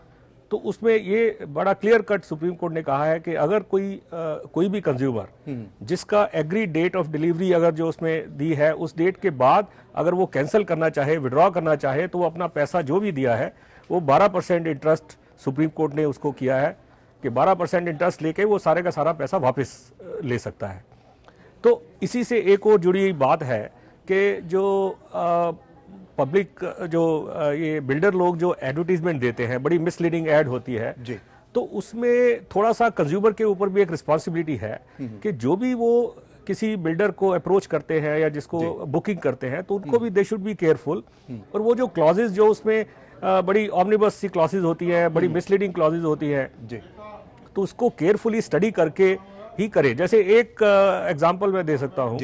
तो उसमें ये बड़ा क्लियर कट सुप्रीम कोर्ट ने कहा है कि अगर कोई भी कंज्यूमर जिसका एग्री डेट ऑफ डिलीवरी अगर जो उसमें दी है उस डेट के बाद अगर वो कैंसिल करना चाहे, विड्रॉ करना चाहे, तो वो अपना पैसा जो भी दिया है वो 12% इंटरेस्ट सुप्रीम कोर्ट ने उसको किया है कि 12% इंटरेस्ट लेके वो सारे का सारा पैसा वापस ले सकता है। तो इसी से एक और जुड़ी बात है कि जो पब्लिक जो ये बिल्डर लोग जो एडवर्टीजमेंट देते हैं, बड़ी मिसलीडिंग एड होती है जी, तो उसमें थोड़ा सा कंज्यूमर के ऊपर भी एक रिस्पॉन्सिबिलिटी है कि जो भी वो किसी बिल्डर को अप्रोच करते हैं या जिसको बुकिंग करते हैं तो उनको भी दे शुड बी केयरफुल। और वो जो क्लॉजेज जो उसमें बड़ी ऑमनिबस सी क्लॉजेज होती हैं, बड़ी मिसलीडिंग क्लॉजेज होती हैं जी, तो उसको केयरफुली स्टडी करके ही करे। जैसे एक एग्जांपल मैं दे सकता हूँ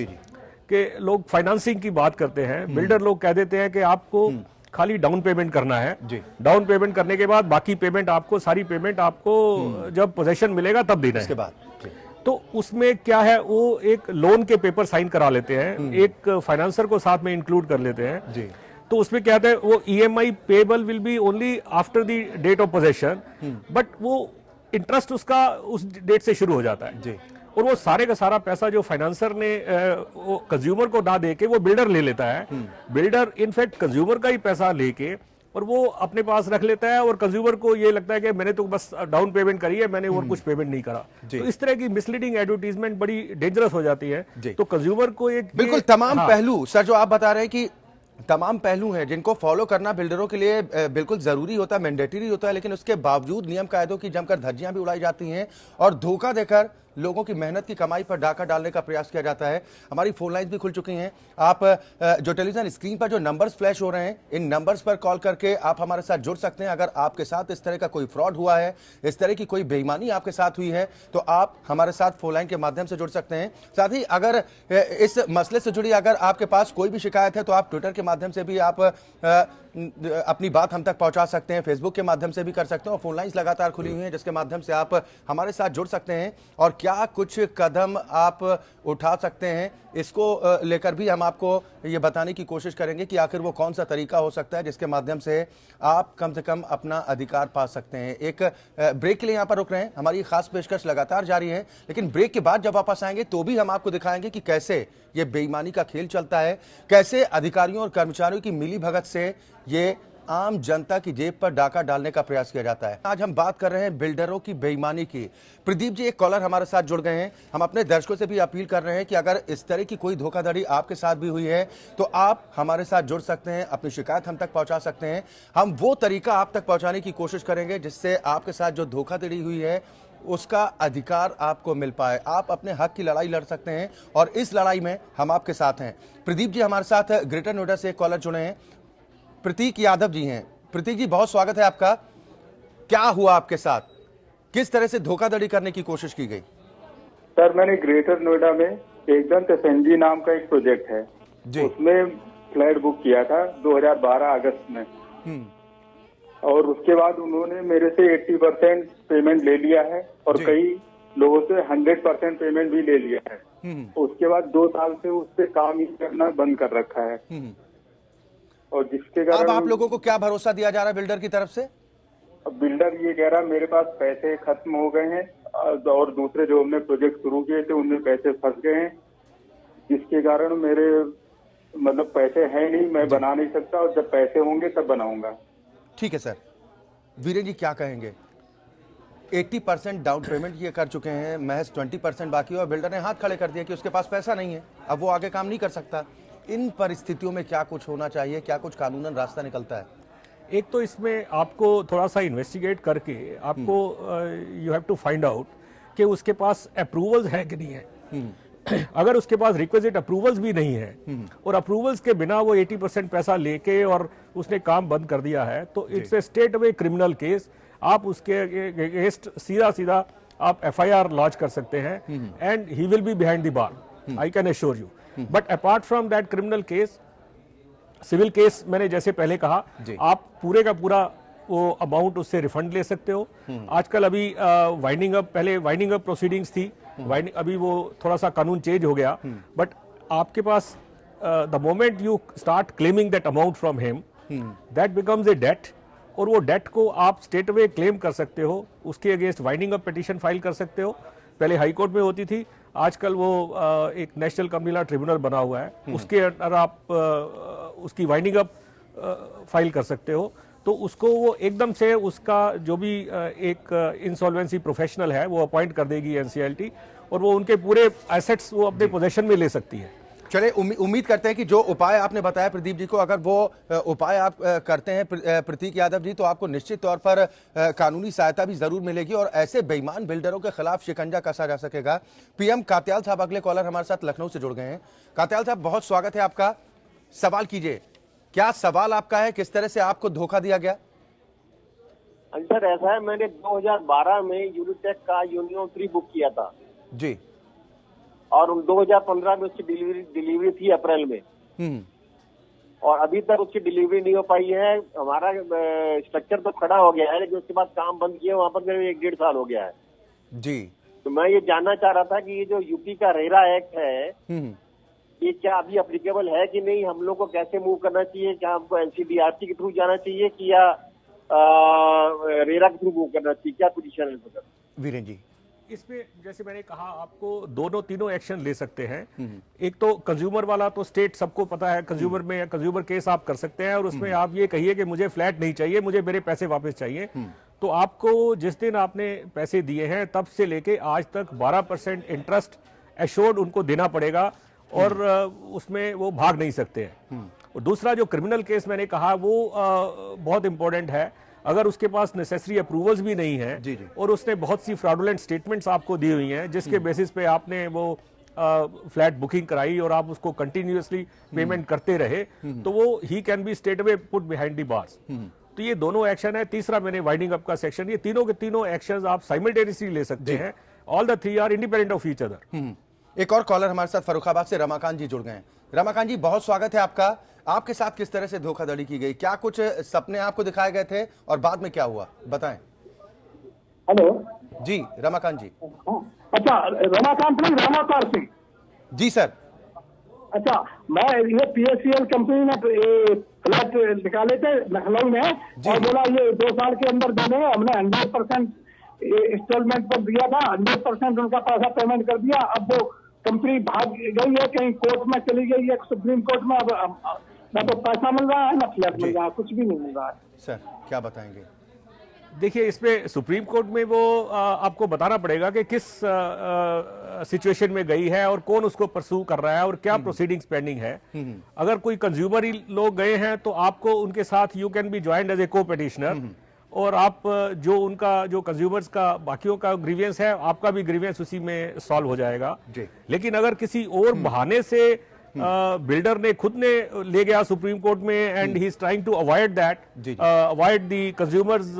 कि लोग फाइनेंसिंग की बात करते हैं, बिल्डर लोग कह देते हैं कि आपको खाली डाउन पेमेंट करना है, डाउन पेमेंट करने के बाद बाकी पेमेंट आपको, सारी पेमेंट आपको जब पोजेशन मिलेगा तब देना है। इसके बाद तो उसमें क्या है, वो एक लोन के पेपर साइन करा लेते हैं, एक फाइनेंसर को साथ में इंक्लूड कर लेते हैं जी। तो उसमें क्या है, वो EMI payable will be only after the date of possession, but वो इंटरेस्ट उसका उस डेट से शुरू हो जाता है जी। और वो सारे का सारा पैसा जो फाइनेंसर ने वो कंज्यूमर को ना दे के वो बिल्डर ले लेता है। बिल्डर इनफैक्ट कंज्यूमर का ही पैसा लेके और वो अपने पास रख लेता है और कंज्यूमर को ये लगता है कि मैंने तो बस डाउन पेमेंट करी है, मैंने और कुछ पेमेंट नहीं करा। तो इस तरह की मिसलीडिंग एडवर्टीजमेंट बड़ी डेंजरस हो जाती है। तो कंज्यूमर को एक बिल्कुल तमाम पहलू सर जो आप बता रहे हैं कि तमाम पहलू हैं जिनको फॉलो करना बिल्डरों के लिए बिल्कुल जरूरी होता है, मैंडेटरी होता है, लेकिन उसके बावजूद नियम कायदों की जमकर धज्जियां भी उड़ाई जाती हैं और धोखा देकर लोगों की मेहनत की कमाई पर डाका डालने का प्रयास किया जाता है। हमारी फोन लाइंस भी खुल चुकी हैं। आप जो टेलीविजन स्क्रीन पर जो नंबर्स फ्लैश हो रहे हैं, इन नंबर्स पर कॉल करके आप हमारे साथ जुड़ सकते हैं। अगर आपके साथ इस तरह का कोई फ्रॉड हुआ है, इस तरह की कोई बेईमानी आपके साथ हुई है, तो आप हमारे साथ फोन लाइन के माध्यम से जुड़ सकते हैं। साथ ही अगर इस मसले से जुड़ी अगर आपके पास कोई भी शिकायत है तो आप ट्विटर के माध्यम से भी आप अपनी बात हम तक पहुंचा सकते हैं, फेसबुक के माध्यम से भी कर सकते हैं, और फोन लाइंस लगातार खुली हुई हैं जिसके माध्यम से आप हमारे साथ जुड़ सकते हैं। और क्या कुछ कदम आप उठा सकते हैं, इसको लेकर भी हम आपको ये बताने की कोशिश करेंगे कि आखिर वो कौन सा तरीका हो सकता है जिसके माध्यम से आप कम से कम अपना अधिकार पा सकते हैं। एक ब्रेक के लिए यहाँ पर रुक रहे हैं, हमारी खास पेशकश लगातार जारी है, लेकिन ब्रेक के बाद जब वापस आएंगे तो भी हम आपको दिखाएंगे कि कैसे ये बेईमानी का खेल चलता है, कैसे अधिकारियों और कर्मचारियों की मिली भगत से ये आम जनता की जेब पर डाका डालने का प्रयास किया जाता है। आज हम बात कर रहे हैं बिल्डरों की बेईमानी की। प्रदीप जी, एक कॉलर हमारे साथ जुड़ गए हैं। हम अपने दर्शकों से भी अपील कर रहे हैं कि अगर इस तरह की कोई धोखाधड़ी आपके साथ भी हुई है तो आप हमारे साथ जुड़ सकते हैं, अपनी शिकायत हम तक पहुंचा सकते हैं। हम वो तरीका आप तक पहुंचाने की कोशिश करेंगे जिससे आपके साथ जो धोखाधड़ी हुई है उसका अधिकार आपको मिल पाए, आप अपने हक की लड़ाई लड़ सकते हैं, और इस लड़ाई में हम आपके साथ हैं। प्रदीप जी हमारे साथ ग्रेटर नोएडा से एक कॉलर जुड़े हैं, प्रतीक यादव जी हैं। प्रतीक जी, बहुत स्वागत है आपका। क्या हुआ आपके साथ, किस तरह से धोखाधड़ी करने की कोशिश की गई? सर, मैंने ग्रेटर नोएडा में एकदंत एफएनजी नाम का एक प्रोजेक्ट है जी, उसमें फ्लैट बुक किया था 2012 अगस्त में, और उसके बाद उन्होंने मेरे से 80% पेमेंट ले लिया है और कई लोगों से 100% पेमेंट भी ले लिया है। उसके बाद 2 साल से उससे काम ही करना बंद कर रखा है, और जिसके कारण अब आप लोगों को क्या भरोसा दिया जा रहा है बिल्डर की तरफ से? अब बिल्डर ये कह रहा मेरे पास पैसे खत्म हो गए हैं, और दूसरे जो हमने प्रोजेक्ट शुरू किए थे उनमें पैसे फंस गए हैं, जिसके कारण मेरे मतलब पैसे हैं नहीं, मैं बना नहीं सकता, और जब पैसे होंगे तब बनाऊंगा। ठीक है सर, वीरेन जी क्या कहेंगे? 80% डाउन पेमेंट ये कर चुके हैं, महज 20% बाकी है, और बिल्डर ने हाथ खड़े कर दिया कि उसके पास पैसा नहीं है, अब वो आगे काम नहीं कर सकता। इन परिस्थितियों में क्या कुछ होना चाहिए, क्या कुछ कानूनन रास्ता निकलता है? एक तो इसमें आपको थोड़ा सा इन्वेस्टिगेट करके आपको you have to find out कि उसके पास अप्रूवल्स है कि नहीं है। अगर उसके पास रिक्विजिट अप्रूवल्स भी नहीं है और अप्रूवल्स के बिना वो 80% पैसा लेके और उसने काम बंद कर दिया है, तो it's a state away criminal case. आप उसके अगेंस्ट सीधा आप FIR लॉन्च कर सकते हैं, and he will be behind the bar, I can assure you. But apart from that criminal case, civil case मैंने जैसे पहले कहा, आप पूरे का पूरा वो अमाउंट उससे रिफंड ले सकते हो। आजकल अभी वाइंडिंग अप, पहले वाइंडिंग अप प्रोसीडिंग्स थी, अभी वो थोड़ा सा कानून चेंज हो गया, बट आपके पास the moment you start claiming that amount from him, that becomes a debt, और वो डेट को आप स्टेट वे क्लेम कर सकते हो, उसके against winding up petition file कर सकते हो। पहले हाई कोर्ट में होती थी, आजकल वो एक नेशनल कम्युनिटी लॉ ट्रिब्यूनल बना हुआ है, उसके अंदर आप उसकी वाइंडिंग अप फाइल कर सकते हो। तो उसको वो एकदम से उसका जो भी एक इंसॉल्वेंसी प्रोफेशनल है वो अपॉइंट कर देगी NCLT, और वो उनके पूरे एसेट्स वो अपने पोजेशन में ले सकती है। चले, उम्मीद करते हैं कि जो उपाय आपने बताया प्रदीप जी को, अगर वो उपाय आप करते हैं प्रतीक यादव जी, तो आपको निश्चित तौर पर कानूनी सहायता भी जरूर मिलेगी और ऐसे बेईमान बिल्डरों के खिलाफ शिकंजा कसा जा सकेगा। PM कात्याल साहब अगले कॉलर हमारे साथ लखनऊ से जुड़ गए हैं। कात्याल साहब, बहुत स्वागत है आपका। सवाल कीजिए, क्या सवाल आपका है, किस तरह से आपको धोखा दिया गया? सर, ऐसा है, मैंने 2012 में यूनिटेक का यूनियन 3 बुक किया था जी, और 2015 में उसकी डिलीवरी थी अप्रैल में, और अभी तक उसकी डिलीवरी नहीं हो पाई है। हमारा स्ट्रक्चर तो खड़ा हो गया है, लेकिन उसके बाद काम बंद किया, वहाँ पर मेरे 1-1.5 साल हो गया है जी। तो मैं ये जानना चाह रहा था कि ये जो यूपी का रेरा एक्ट है, ये क्या अभी अप्लीकेबल है कि नहीं, हम लोग को कैसे मूव करना चाहिए, क्या हमको NCDRT के थ्रू जाना चाहिए कि या रेरा के थ्रू मूव करना चाहिए, क्या पोजीशन है सर? वीरेन जी, इसमें जैसे मैंने कहा, आपको तीनों एक्शन ले सकते हैं। एक तो कंज्यूमर वाला, तो स्टेट सबको पता है, कंज्यूमर में कंज्यूमर केस आप कर सकते हैं, और उसमें आप ये कहिए कि मुझे फ्लैट नहीं चाहिए, मुझे मेरे पैसे वापस चाहिए। तो आपको जिस दिन आपने पैसे दिए हैं तब से लेके आज तक 12% इंटरेस्ट एश्योर्ड उनको देना पड़ेगा, और उसमें वो भाग नहीं सकते हैं। और दूसरा जो क्रिमिनल केस मैंने कहा, वो बहुत इंपॉर्टेंट है। अगर उसके पास नेसेसरी अप्रूवल्स भी नहीं है और उसने बहुत सी फ्रॉडुलेंट स्टेटमेंट्स आपको दी हुई हैं जिसके बेसिस पे आपने वो फ्लैट बुकिंग कराई और आप उसको कंटिन्यूअसली पेमेंट करते रहे, तो वो he can be straight away put behind the bars. तो ये दोनों एक्शन है। तीसरा मैंने वाइंडिंग अप का सेक्शन, ये तीनों के तीनों एक्शंस आप साइमल्टेनियसली ले सकते हैं। All the three are independent of each other. एक और कॉलर हमारे साथ फर्रुखाबाद से रमाकांत जी जुड़ गए हैं। रमाकांत जी, बहुत स्वागत है आपका। आपके साथ किस तरह से धोखाधड़ी की गई, क्या कुछ सपने आपको दिखाए गए थे और बाद में क्या हुआ, बताएं। हेलो जी रमाकांत जी। अच्छा, रमाकांत नहीं, रामाकार सिंह जी सर। अच्छा, मैं ये PSCL कंपनी ने फ्लैट निकाले थे लखनऊ में और बोला ये 2 साल के अंदर देने, हमने 100% इंस्टॉलमेंट पर दिया था, 100% उनका पैसा पेमेंट कर दिया। अब वो कंपनी भाग गई है, कहीं कोर्ट में चली गई है, सुप्रीम कोर्ट में। अब ना तो पैसा मिल रहा है ना फ्लैट मिल रहा है, कुछ भी नहीं मिल रहा है। सर क्या बताएंगे? देखिए, इसमें सुप्रीम कोर्ट में वो आपको बताना पड़ेगा कि किस सिचुएशन में गई है और कौन उसको परस्यू कर रहा है और क्या प्रोसीडिंग्स पेंडिंग है। अगर कोई कंज्यूमर ही लोग गए हैं तो आपको उनके साथ you can be joined as a co petitioner, और आप जो उनका जो कंज्यूमर्स का बाकियों का ग्रीवियंस है, आपका भी ग्रीवियंस उसी में सॉल्व हो जाएगा। लेकिन अगर किसी और बहाने से बिल्डर ने खुद ने ले गया सुप्रीम कोर्ट में and he is trying to avoid that, avoid the consumers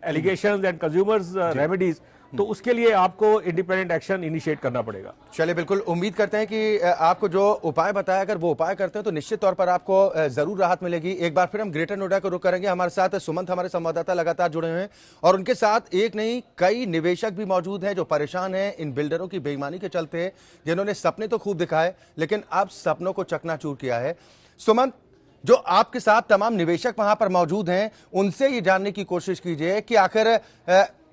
allegations and consumers remedies, तो उसके लिए आपको इंडिपेंडेंट एक्शन इनिशिएट करना पड़ेगा। चलिए, बिल्कुल उम्मीद करते हैं कि आपको जो उपाय बताया, अगर वो उपाय करते हैं तो निश्चित तौर पर आपको जरूर राहत मिलेगी। एक बार फिर हम ग्रेटर नोएडा को रुख करेंगे। हमारे साथ सुमंत, हमारे संवाददाता लगातार जुड़े हुए हैं और उनके साथ एक नहीं कई निवेशक भी मौजूद हैं जो परेशान हैं इन बिल्डरों की बेईमानी के चलते, जिन्होंने सपने तो खूब दिखाए लेकिन अब सपनों को चकनाचूर किया है। सुमंत, जो आपके साथ तमाम निवेशक वहां पर मौजूद हैं, उनसे ये जानने की कोशिश कीजिए कि आखिर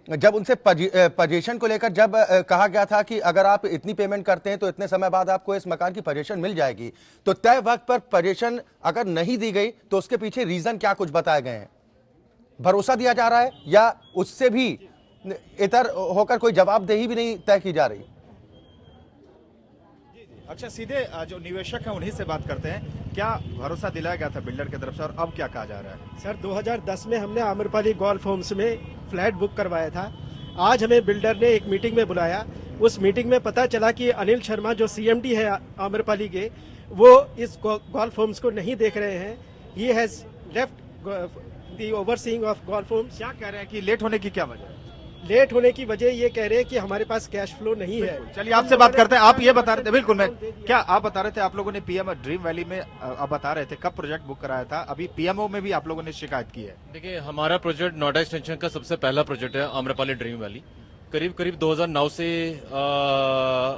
जब उनसे पोजीशन को लेकर जब कहा गया था कि अगर आप इतनी पेमेंट करते हैं तो इतने समय बाद आपको इस मकान की पोजीशन मिल जाएगी, तो तय वक्त पर पोजीशन अगर नहीं दी गई तो उसके पीछे रीजन क्या कुछ बताए गए हैं? भरोसा दिया जा रहा है या उससे भी इतर होकर कोई जवाबदेही भी नहीं तय की जा रही? अच्छा, सीधे जो निवेशक हैं उन्हीं से बात करते हैं। क्या भरोसा दिलाया गया था बिल्डर की तरफ से और अब क्या कहा जा रहा है? सर 2010 में हमने आम्रपाली गोल्फ होम्स में फ्लैट बुक करवाया था। आज हमें बिल्डर ने एक मीटिंग में बुलाया। उस मीटिंग में पता चला कि अनिल शर्मा जो CMD है आम्रपाली के, वो इस गोल्फ होम्स को नहीं देख रहे हैं। He has left the overseeing of Golf Homes. क्या कह रहे हैं कि लेट होने की क्या वजह? लेट होने की वजह ये कह रहे हैं कि हमारे पास कैश फ्लो नहीं है। चलिए आपसे बात करते हैं। आप ये बता रहे थे, बिल्कुल मैं क्या आप बता रहे थे, आप लोगों ने PM ड्रीम वैली में आप बता रहे थे कब प्रोजेक्ट बुक कराया था, अभी PMO में भी आप लोगों ने शिकायत की है। देखिए, हमारा प्रोजेक्ट नोएडा एक्सटेंशन का सबसे पहला प्रोजेक्ट है आम्रपाली ड्रीम वैली। करीब 2009 से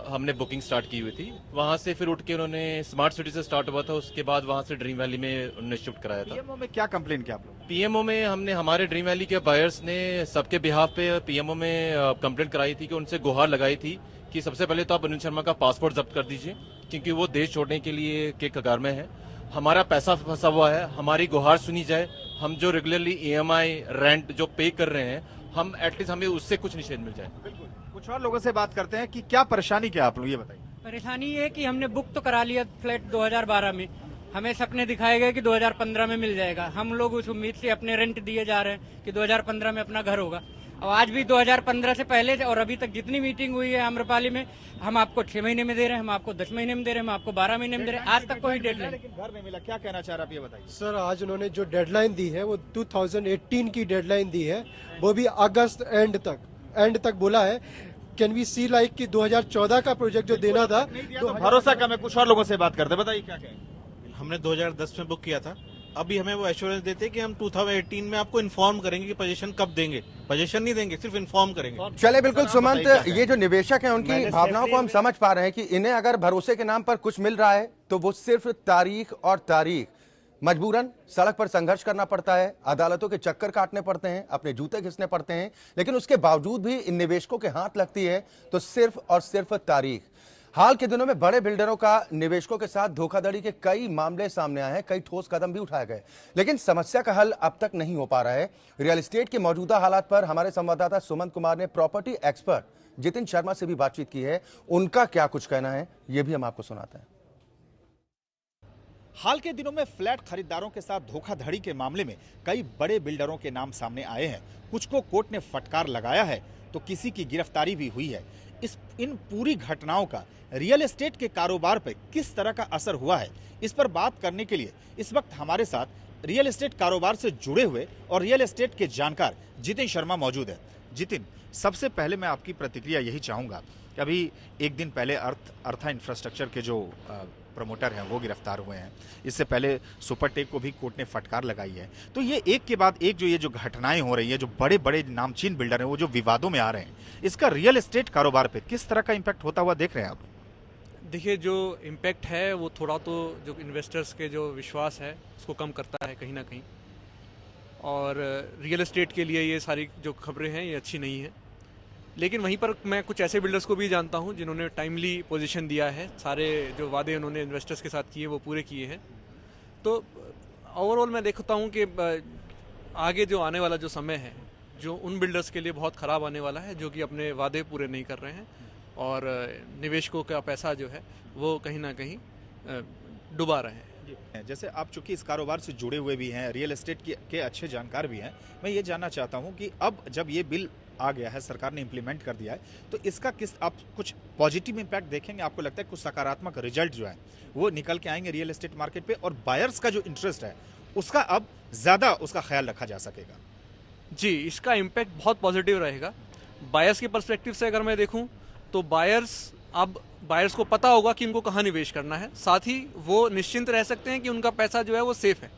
हमने बुकिंग स्टार्ट की हुई थी। वहां से फिर उठ के उन्होंने स्मार्ट सिटी से स्टार्ट हुआ था, उसके बाद वहां से ड्रीम वैली में उन्होंने शिफ्ट कराया था। PMO में क्या कंप्लेन किया आप लोग? PMO में हमने हमारे ड्रीम वैली के बायर्स ने सबके बिहाफ पे PMO में कंप्लेंट कराई थी कि उनसे गुहार लगाई थी कि सबसे पहले तो आप अनिल शर्मा का पासपोर्ट जब्त कर दीजिए क्योंकि वो देश छोड़ने के लिए के कगार में है। हमारा पैसा फंसा हुआ है, हमारी गुहार सुनी जाए। हम जो रेगुलरली EMI रेंट जो पे कर रहे हैं, हम एटलीस्ट हमें उससे कुछ निषेध मिल जाए। बिल्कुल, कुछ और लोगों से बात करते हैं कि क्या परेशानी क्या आप लोग ये बताइए। परेशानी ये है कि हमने बुक तो करा लिया फ्लैट 2012 में, हमें सपने दिखाए गए कि 2015 में मिल जाएगा। हम लोग उस उम्मीद से अपने रेंट दिए जा रहे हैं कि 2015 में अपना घर होगा। और आज भी 2015 से पहले और अभी तक जितनी मीटिंग हुई है आम्रपाली में, हम आपको 6 महीने में दे रहे हैं, हम आपको 10 महीने में दे रहे हैं, हम आपको 12 महीने में दे रहे हैं, आज तक कोई डेडलाइन। लेकिन घर नहीं मिला, क्या कहना चाह रहा आप ये बताइए। सर आज उन्होंने जो डेडलाइन दी है वो 2018 की डेडलाइन दी है, वो भी अगस्त एंड तक बोला है। कैन वी सी लाइक कि 2014 का प्रोजेक्ट जो देना था तो भरोसा कम है। कुछ और लोगों से बात करते, बताइए क्या कहें। हमने 2010 में बुक किया था, अभी हमें वो एश्योरेंस देते हैं कि हम 2018 में आपको इन्फॉर्म करेंगे कि पोजीशन कब देंगे। पोजीशन नहीं देंगे, सिर्फ इन्फॉर्म करेंगे। चले, बिल्कुल सुमंत, ये जो निवेशक हैं उनकी भावनाओं को हम समझ पा रहे हैं कि इन्हें अगर भरोसे के नाम पर कुछ मिल रहा है तो वो सिर्फ तारीख और तारीख। मजबूरन सड़क पर संघर्ष करना पड़ता है, अदालतों के चक्कर काटने पड़ते हैं, अपने जूते घिसने पड़ते हैं, लेकिन उसके बावजूद भी इन निवेशकों के हाथ लगती है तो सिर्फ और सिर्फ तारीख। हाल के दिनों में बड़े बिल्डरों का निवेशकों के साथ धोखाधड़ी के कई मामले सामने आए हैं, कई ठोस कदम भी उठाए गए, लेकिन समस्या का हल अब तक नहीं हो पा रहा है। रियल एस्टेट के मौजूदा हालात पर हमारे संवाददाता सुमंत कुमार ने प्रॉपर्टी एक्सपर्ट जितिन शर्मा से भी बातचीत की है। उनका क्या कुछ कहना है ये भी हम आपको सुनाते हैं। हाल के दिनों में फ्लैट खरीदारों के साथ धोखाधड़ी के मामले में कई बड़े बिल्डरों के नाम सामने आए हैं। कुछ को कोर्ट ने फटकार लगाया है तो किसी की गिरफ्तारी भी हुई है। इन पूरी घटनाओं का रियल एस्टेट के कारोबार पर किस तरह का असर हुआ है, इस पर बात करने के लिए इस वक्त हमारे साथ रियल एस्टेट कारोबार से जुड़े हुए और रियल एस्टेट के जानकार जितिन शर्मा मौजूद है। जितिन, सबसे पहले मैं आपकी प्रतिक्रिया यही चाहूँगा कि अभी एक दिन पहले अर्था इंफ्रास्ट्रक्चर के जो प्रमोटर हैं वो गिरफ्तार हुए हैं। इससे पहले सुपरटेक को भी कोर्ट ने फटकार लगाई है। तो ये एक के बाद एक जो घटनाएं हो रही है, जो बड़े बड़े नामचीन बिल्डर हैं वो जो विवादों में आ रहे हैं, इसका रियल एस्टेट कारोबार पे किस तरह का इम्पैक्ट होता हुआ देख रहे हैं आप? देखिए, जो इम्पैक्ट है वो थोड़ा तो जो इन्वेस्टर्स के जो विश्वास है उसको कम करता है कहीं ना कहीं, और रियल एस्टेट के लिए ये सारी जो खबरें हैं ये अच्छी नहीं है। लेकिन वहीं पर मैं कुछ ऐसे बिल्डर्स को भी जानता हूं जिन्होंने टाइमली पोजीशन दिया है, सारे जो वादे उन्होंने इन्वेस्टर्स के साथ किए वो पूरे किए हैं। तो ओवरऑल मैं देखता हूं कि आगे जो आने वाला जो समय है जो उन बिल्डर्स के लिए बहुत ख़राब आने वाला है जो कि अपने वादे पूरे नहीं कर रहे हैं और निवेशकों का पैसा जो है वो कहीं ना कहीं डुबा रहे हैं। जैसे आप चूंकि इस कारोबार से जुड़े हुए भी हैं, रियल एस्टेट के अच्छे जानकार भी हैं, मैं ये जानना चाहता हूं कि अब जब ये बिल आ गया है, सरकार ने इम्प्लीमेंट कर दिया है, तो इसका आप कुछ पॉजिटिव इम्पैक्ट देखेंगे? आपको लगता है कुछ सकारात्मक रिजल्ट जो है वो निकल के आएंगे रियल एस्टेट मार्केट पे, और बायर्स का जो इंटरेस्ट है उसका अब ज़्यादा उसका ख्याल रखा जा सकेगा? जी, इसका इम्पैक्ट बहुत पॉजिटिव रहेगा। बायर्स के पर्सपेक्टिव से अगर मैं देखूं तो बायर्स को पता होगा कि उनको कहाँ निवेश करना है, साथ ही वो निश्चिंत रह सकते हैं कि उनका पैसा जो है वो सेफ है।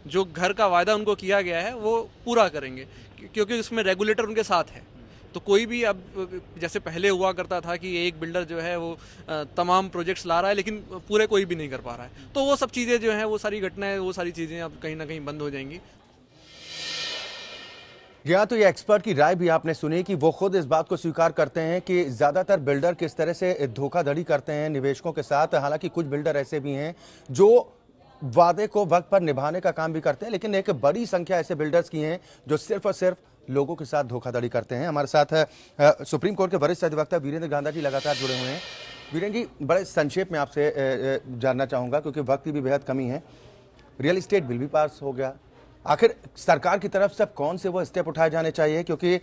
जो घर का वायदा उनको किया गया है वो पूरा करेंगे क्योंकि उसमें रेगुलेटर उनके साथ है। तो कोई भी अब जैसे पहले हुआ करता था कि एक बिल्डर जो है वो तमाम प्रोजेक्ट्स ला रहा है लेकिन पूरे कोई भी नहीं कर पा रहा है, तो वो सब चीज़ें जो हैं वो सारी घटनाएं वो सारी चीज़ें अब कहीं ना कहीं बंद हो जाएंगी। या तो ये एक्सपर्ट की राय भी आपने सुनी कि वो खुद इस बात को स्वीकार करते हैं कि ज्यादातर बिल्डर किस तरह से धोखाधड़ी करते हैं निवेशकों के साथ। हालांकि कुछ बिल्डर ऐसे भी हैं जो वादे को वक्त पर निभाने का काम भी करते हैं, लेकिन एक बड़ी संख्या ऐसे बिल्डर्स की हैं जो सिर्फ और सिर्फ लोगों के साथ धोखाधड़ी करते हैं। हमारे साथ सुप्रीम कोर्ट के वरिष्ठ अधिवक्ता वीरेंद्र गांधा जी लगातार जुड़े हुए हैं। वीरेंद्र जी, बड़े संक्षेप में आपसे जानना चाहूंगा क्योंकि वक्त की भी बेहद कमी है। रियल एस्टेट बिल भी पास हो गया, आखिर सरकार की तरफ से कौन से वो स्टेप उठाए जाने चाहिए? क्योंकि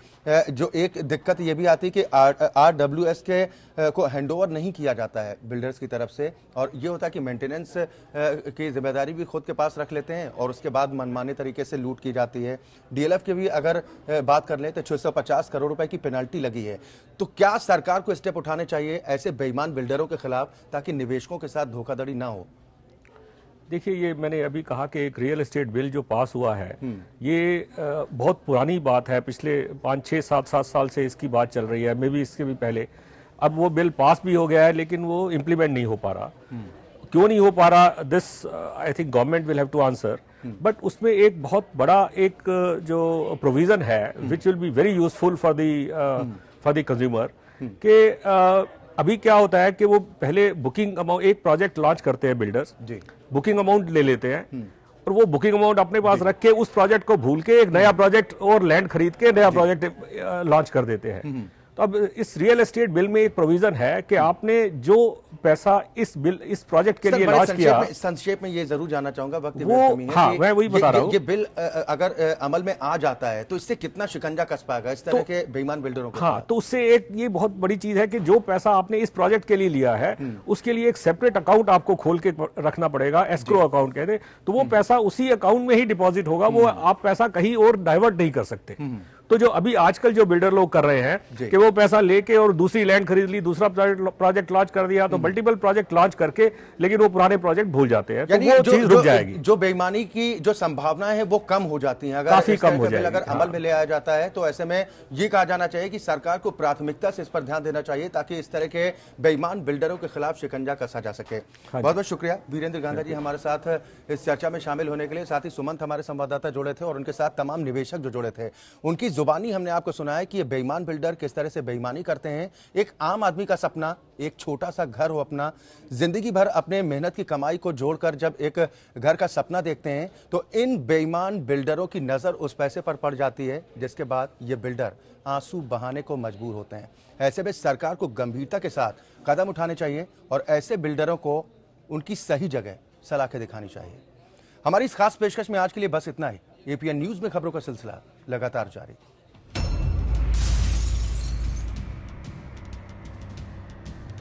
जो एक दिक्कत ये भी आती है कि RWS के को हैंडओवर नहीं किया जाता है बिल्डर्स की तरफ से, और ये होता है कि मेंटेनेंस की जिम्मेदारी भी खुद के पास रख लेते हैं और उसके बाद मनमाने तरीके से लूट की जाती है। DLF की भी अगर बात कर लें तो 650 करोड़ रुपए की पेनल्टी लगी है। तो क्या सरकार को स्टेप उठाने चाहिए ऐसे बेईमान बिल्डरों के खिलाफ ताकि निवेशकों के साथ धोखाधड़ी ना हो? देखिए, ये मैंने अभी कहा कि एक रियल एस्टेट बिल जो पास हुआ है ये बहुत पुरानी बात है। पिछले 5, 6, 7 साल से इसकी बात चल रही है, मे भी इसके भी पहले। अब वो बिल पास भी हो गया है लेकिन वो इम्प्लीमेंट नहीं हो पा रहा। क्यों नहीं हो पा रहा, this I think government will have to answer. But उसमें एक बहुत बड़ा एक जो प्रोविजन है which will be very useful for the consumer कि अभी क्या होता है कि वो पहले बुकिंग अमाउंट, एक प्रोजेक्ट लॉन्च करते हैं बिल्डर्स, बुकिंग अमाउंट ले लेते हैं और वो बुकिंग अमाउंट अपने पास रख के उस प्रोजेक्ट को भूल के एक नया प्रोजेक्ट और लैंड खरीद के नया प्रोजेक्ट लॉन्च कर देते हैं। तो अब इस रियल एस्टेट बिल में एक प्रोविजन है कि आपने जो पैसा इस प्रोजेक्ट के लिए लॉन्च किया, संक्षेप में ये जरूर जानना चाहूंगा, वक्त वो हाँ मैं वही बता रहा हूँ। ये बिल अगर अमल में आ जाता है तो इससे कितना शिकंजा कस पाएगा इस तरह के बेईमान बिल्डरों को? हाँ, तो उससे एक ये बहुत बड़ी चीज है कि जो पैसा आपने इस प्रोजेक्ट के लिए लिया है उसके लिए एक सेपरेट अकाउंट आपको खोल के रखना पड़ेगा, एस्क्रो अकाउंट कहते हैं। तो वो पैसा उसी अकाउंट में ही डिपॉजिट होगा, वो आप पैसा कहीं और डाइवर्ट नहीं कर सकते। तो जो अभी आजकल जो बिल्डर लोग कर रहे हैं कि वो पैसा लेके और दूसरी लैंड खरीद ली, दूसरा प्रोजेक्ट लॉन्च कर दिया, तो मल्टीपल प्रोजेक्ट लॉन्च करके लेकिन वो पुराने प्रोजेक्ट भूल जाते हैं, तो वो चीज रुक जाएगी। जो बेईमानी की जो संभावनाएं है वो कम हो जाती हैं अगर काफी कम हो जाएगी। अगर अमल में ले आया जाता है तो ऐसे में ये कहा जाना चाहिए कि सरकार को प्राथमिकता से इस पर ध्यान देना चाहिए ताकि इस तरह के बेईमान बिल्डरों के खिलाफ शिकंजा कसा जा सके। बहुत बहुत शुक्रिया वीरेंद्र गांधा जी हमारे साथ इस चर्चा में शामिल होने के लिए। साथ ही सुमंत हमारे संवाददाता जुड़े थे और उनके साथ तमाम निवेशक जो जुड़े थे, उनकी जुबानी हमने आपको सुना है कि ये बेईमान बिल्डर किस तरह से बेईमानी करते हैं। एक आम आदमी का सपना एक छोटा सा घर हो अपना, जिंदगी भर अपने मेहनत की कमाई को जोड़कर जब एक घर का सपना देखते हैं तो इन बेईमान बिल्डरों की नजर उस पैसे पर पड़ जाती है जिसके बाद ये बिल्डर आंसू बहाने को मजबूर होते हैं। ऐसे में सरकार को गंभीरता के साथ कदम उठाने चाहिए और ऐसे बिल्डरों को उनकी सही जगह सलाखें दिखानी चाहिए। हमारी इस खास पेशकश में आज के लिए बस इतना ही। एपीएन न्यूज में खबरों का सिलसिला लगातार जारी।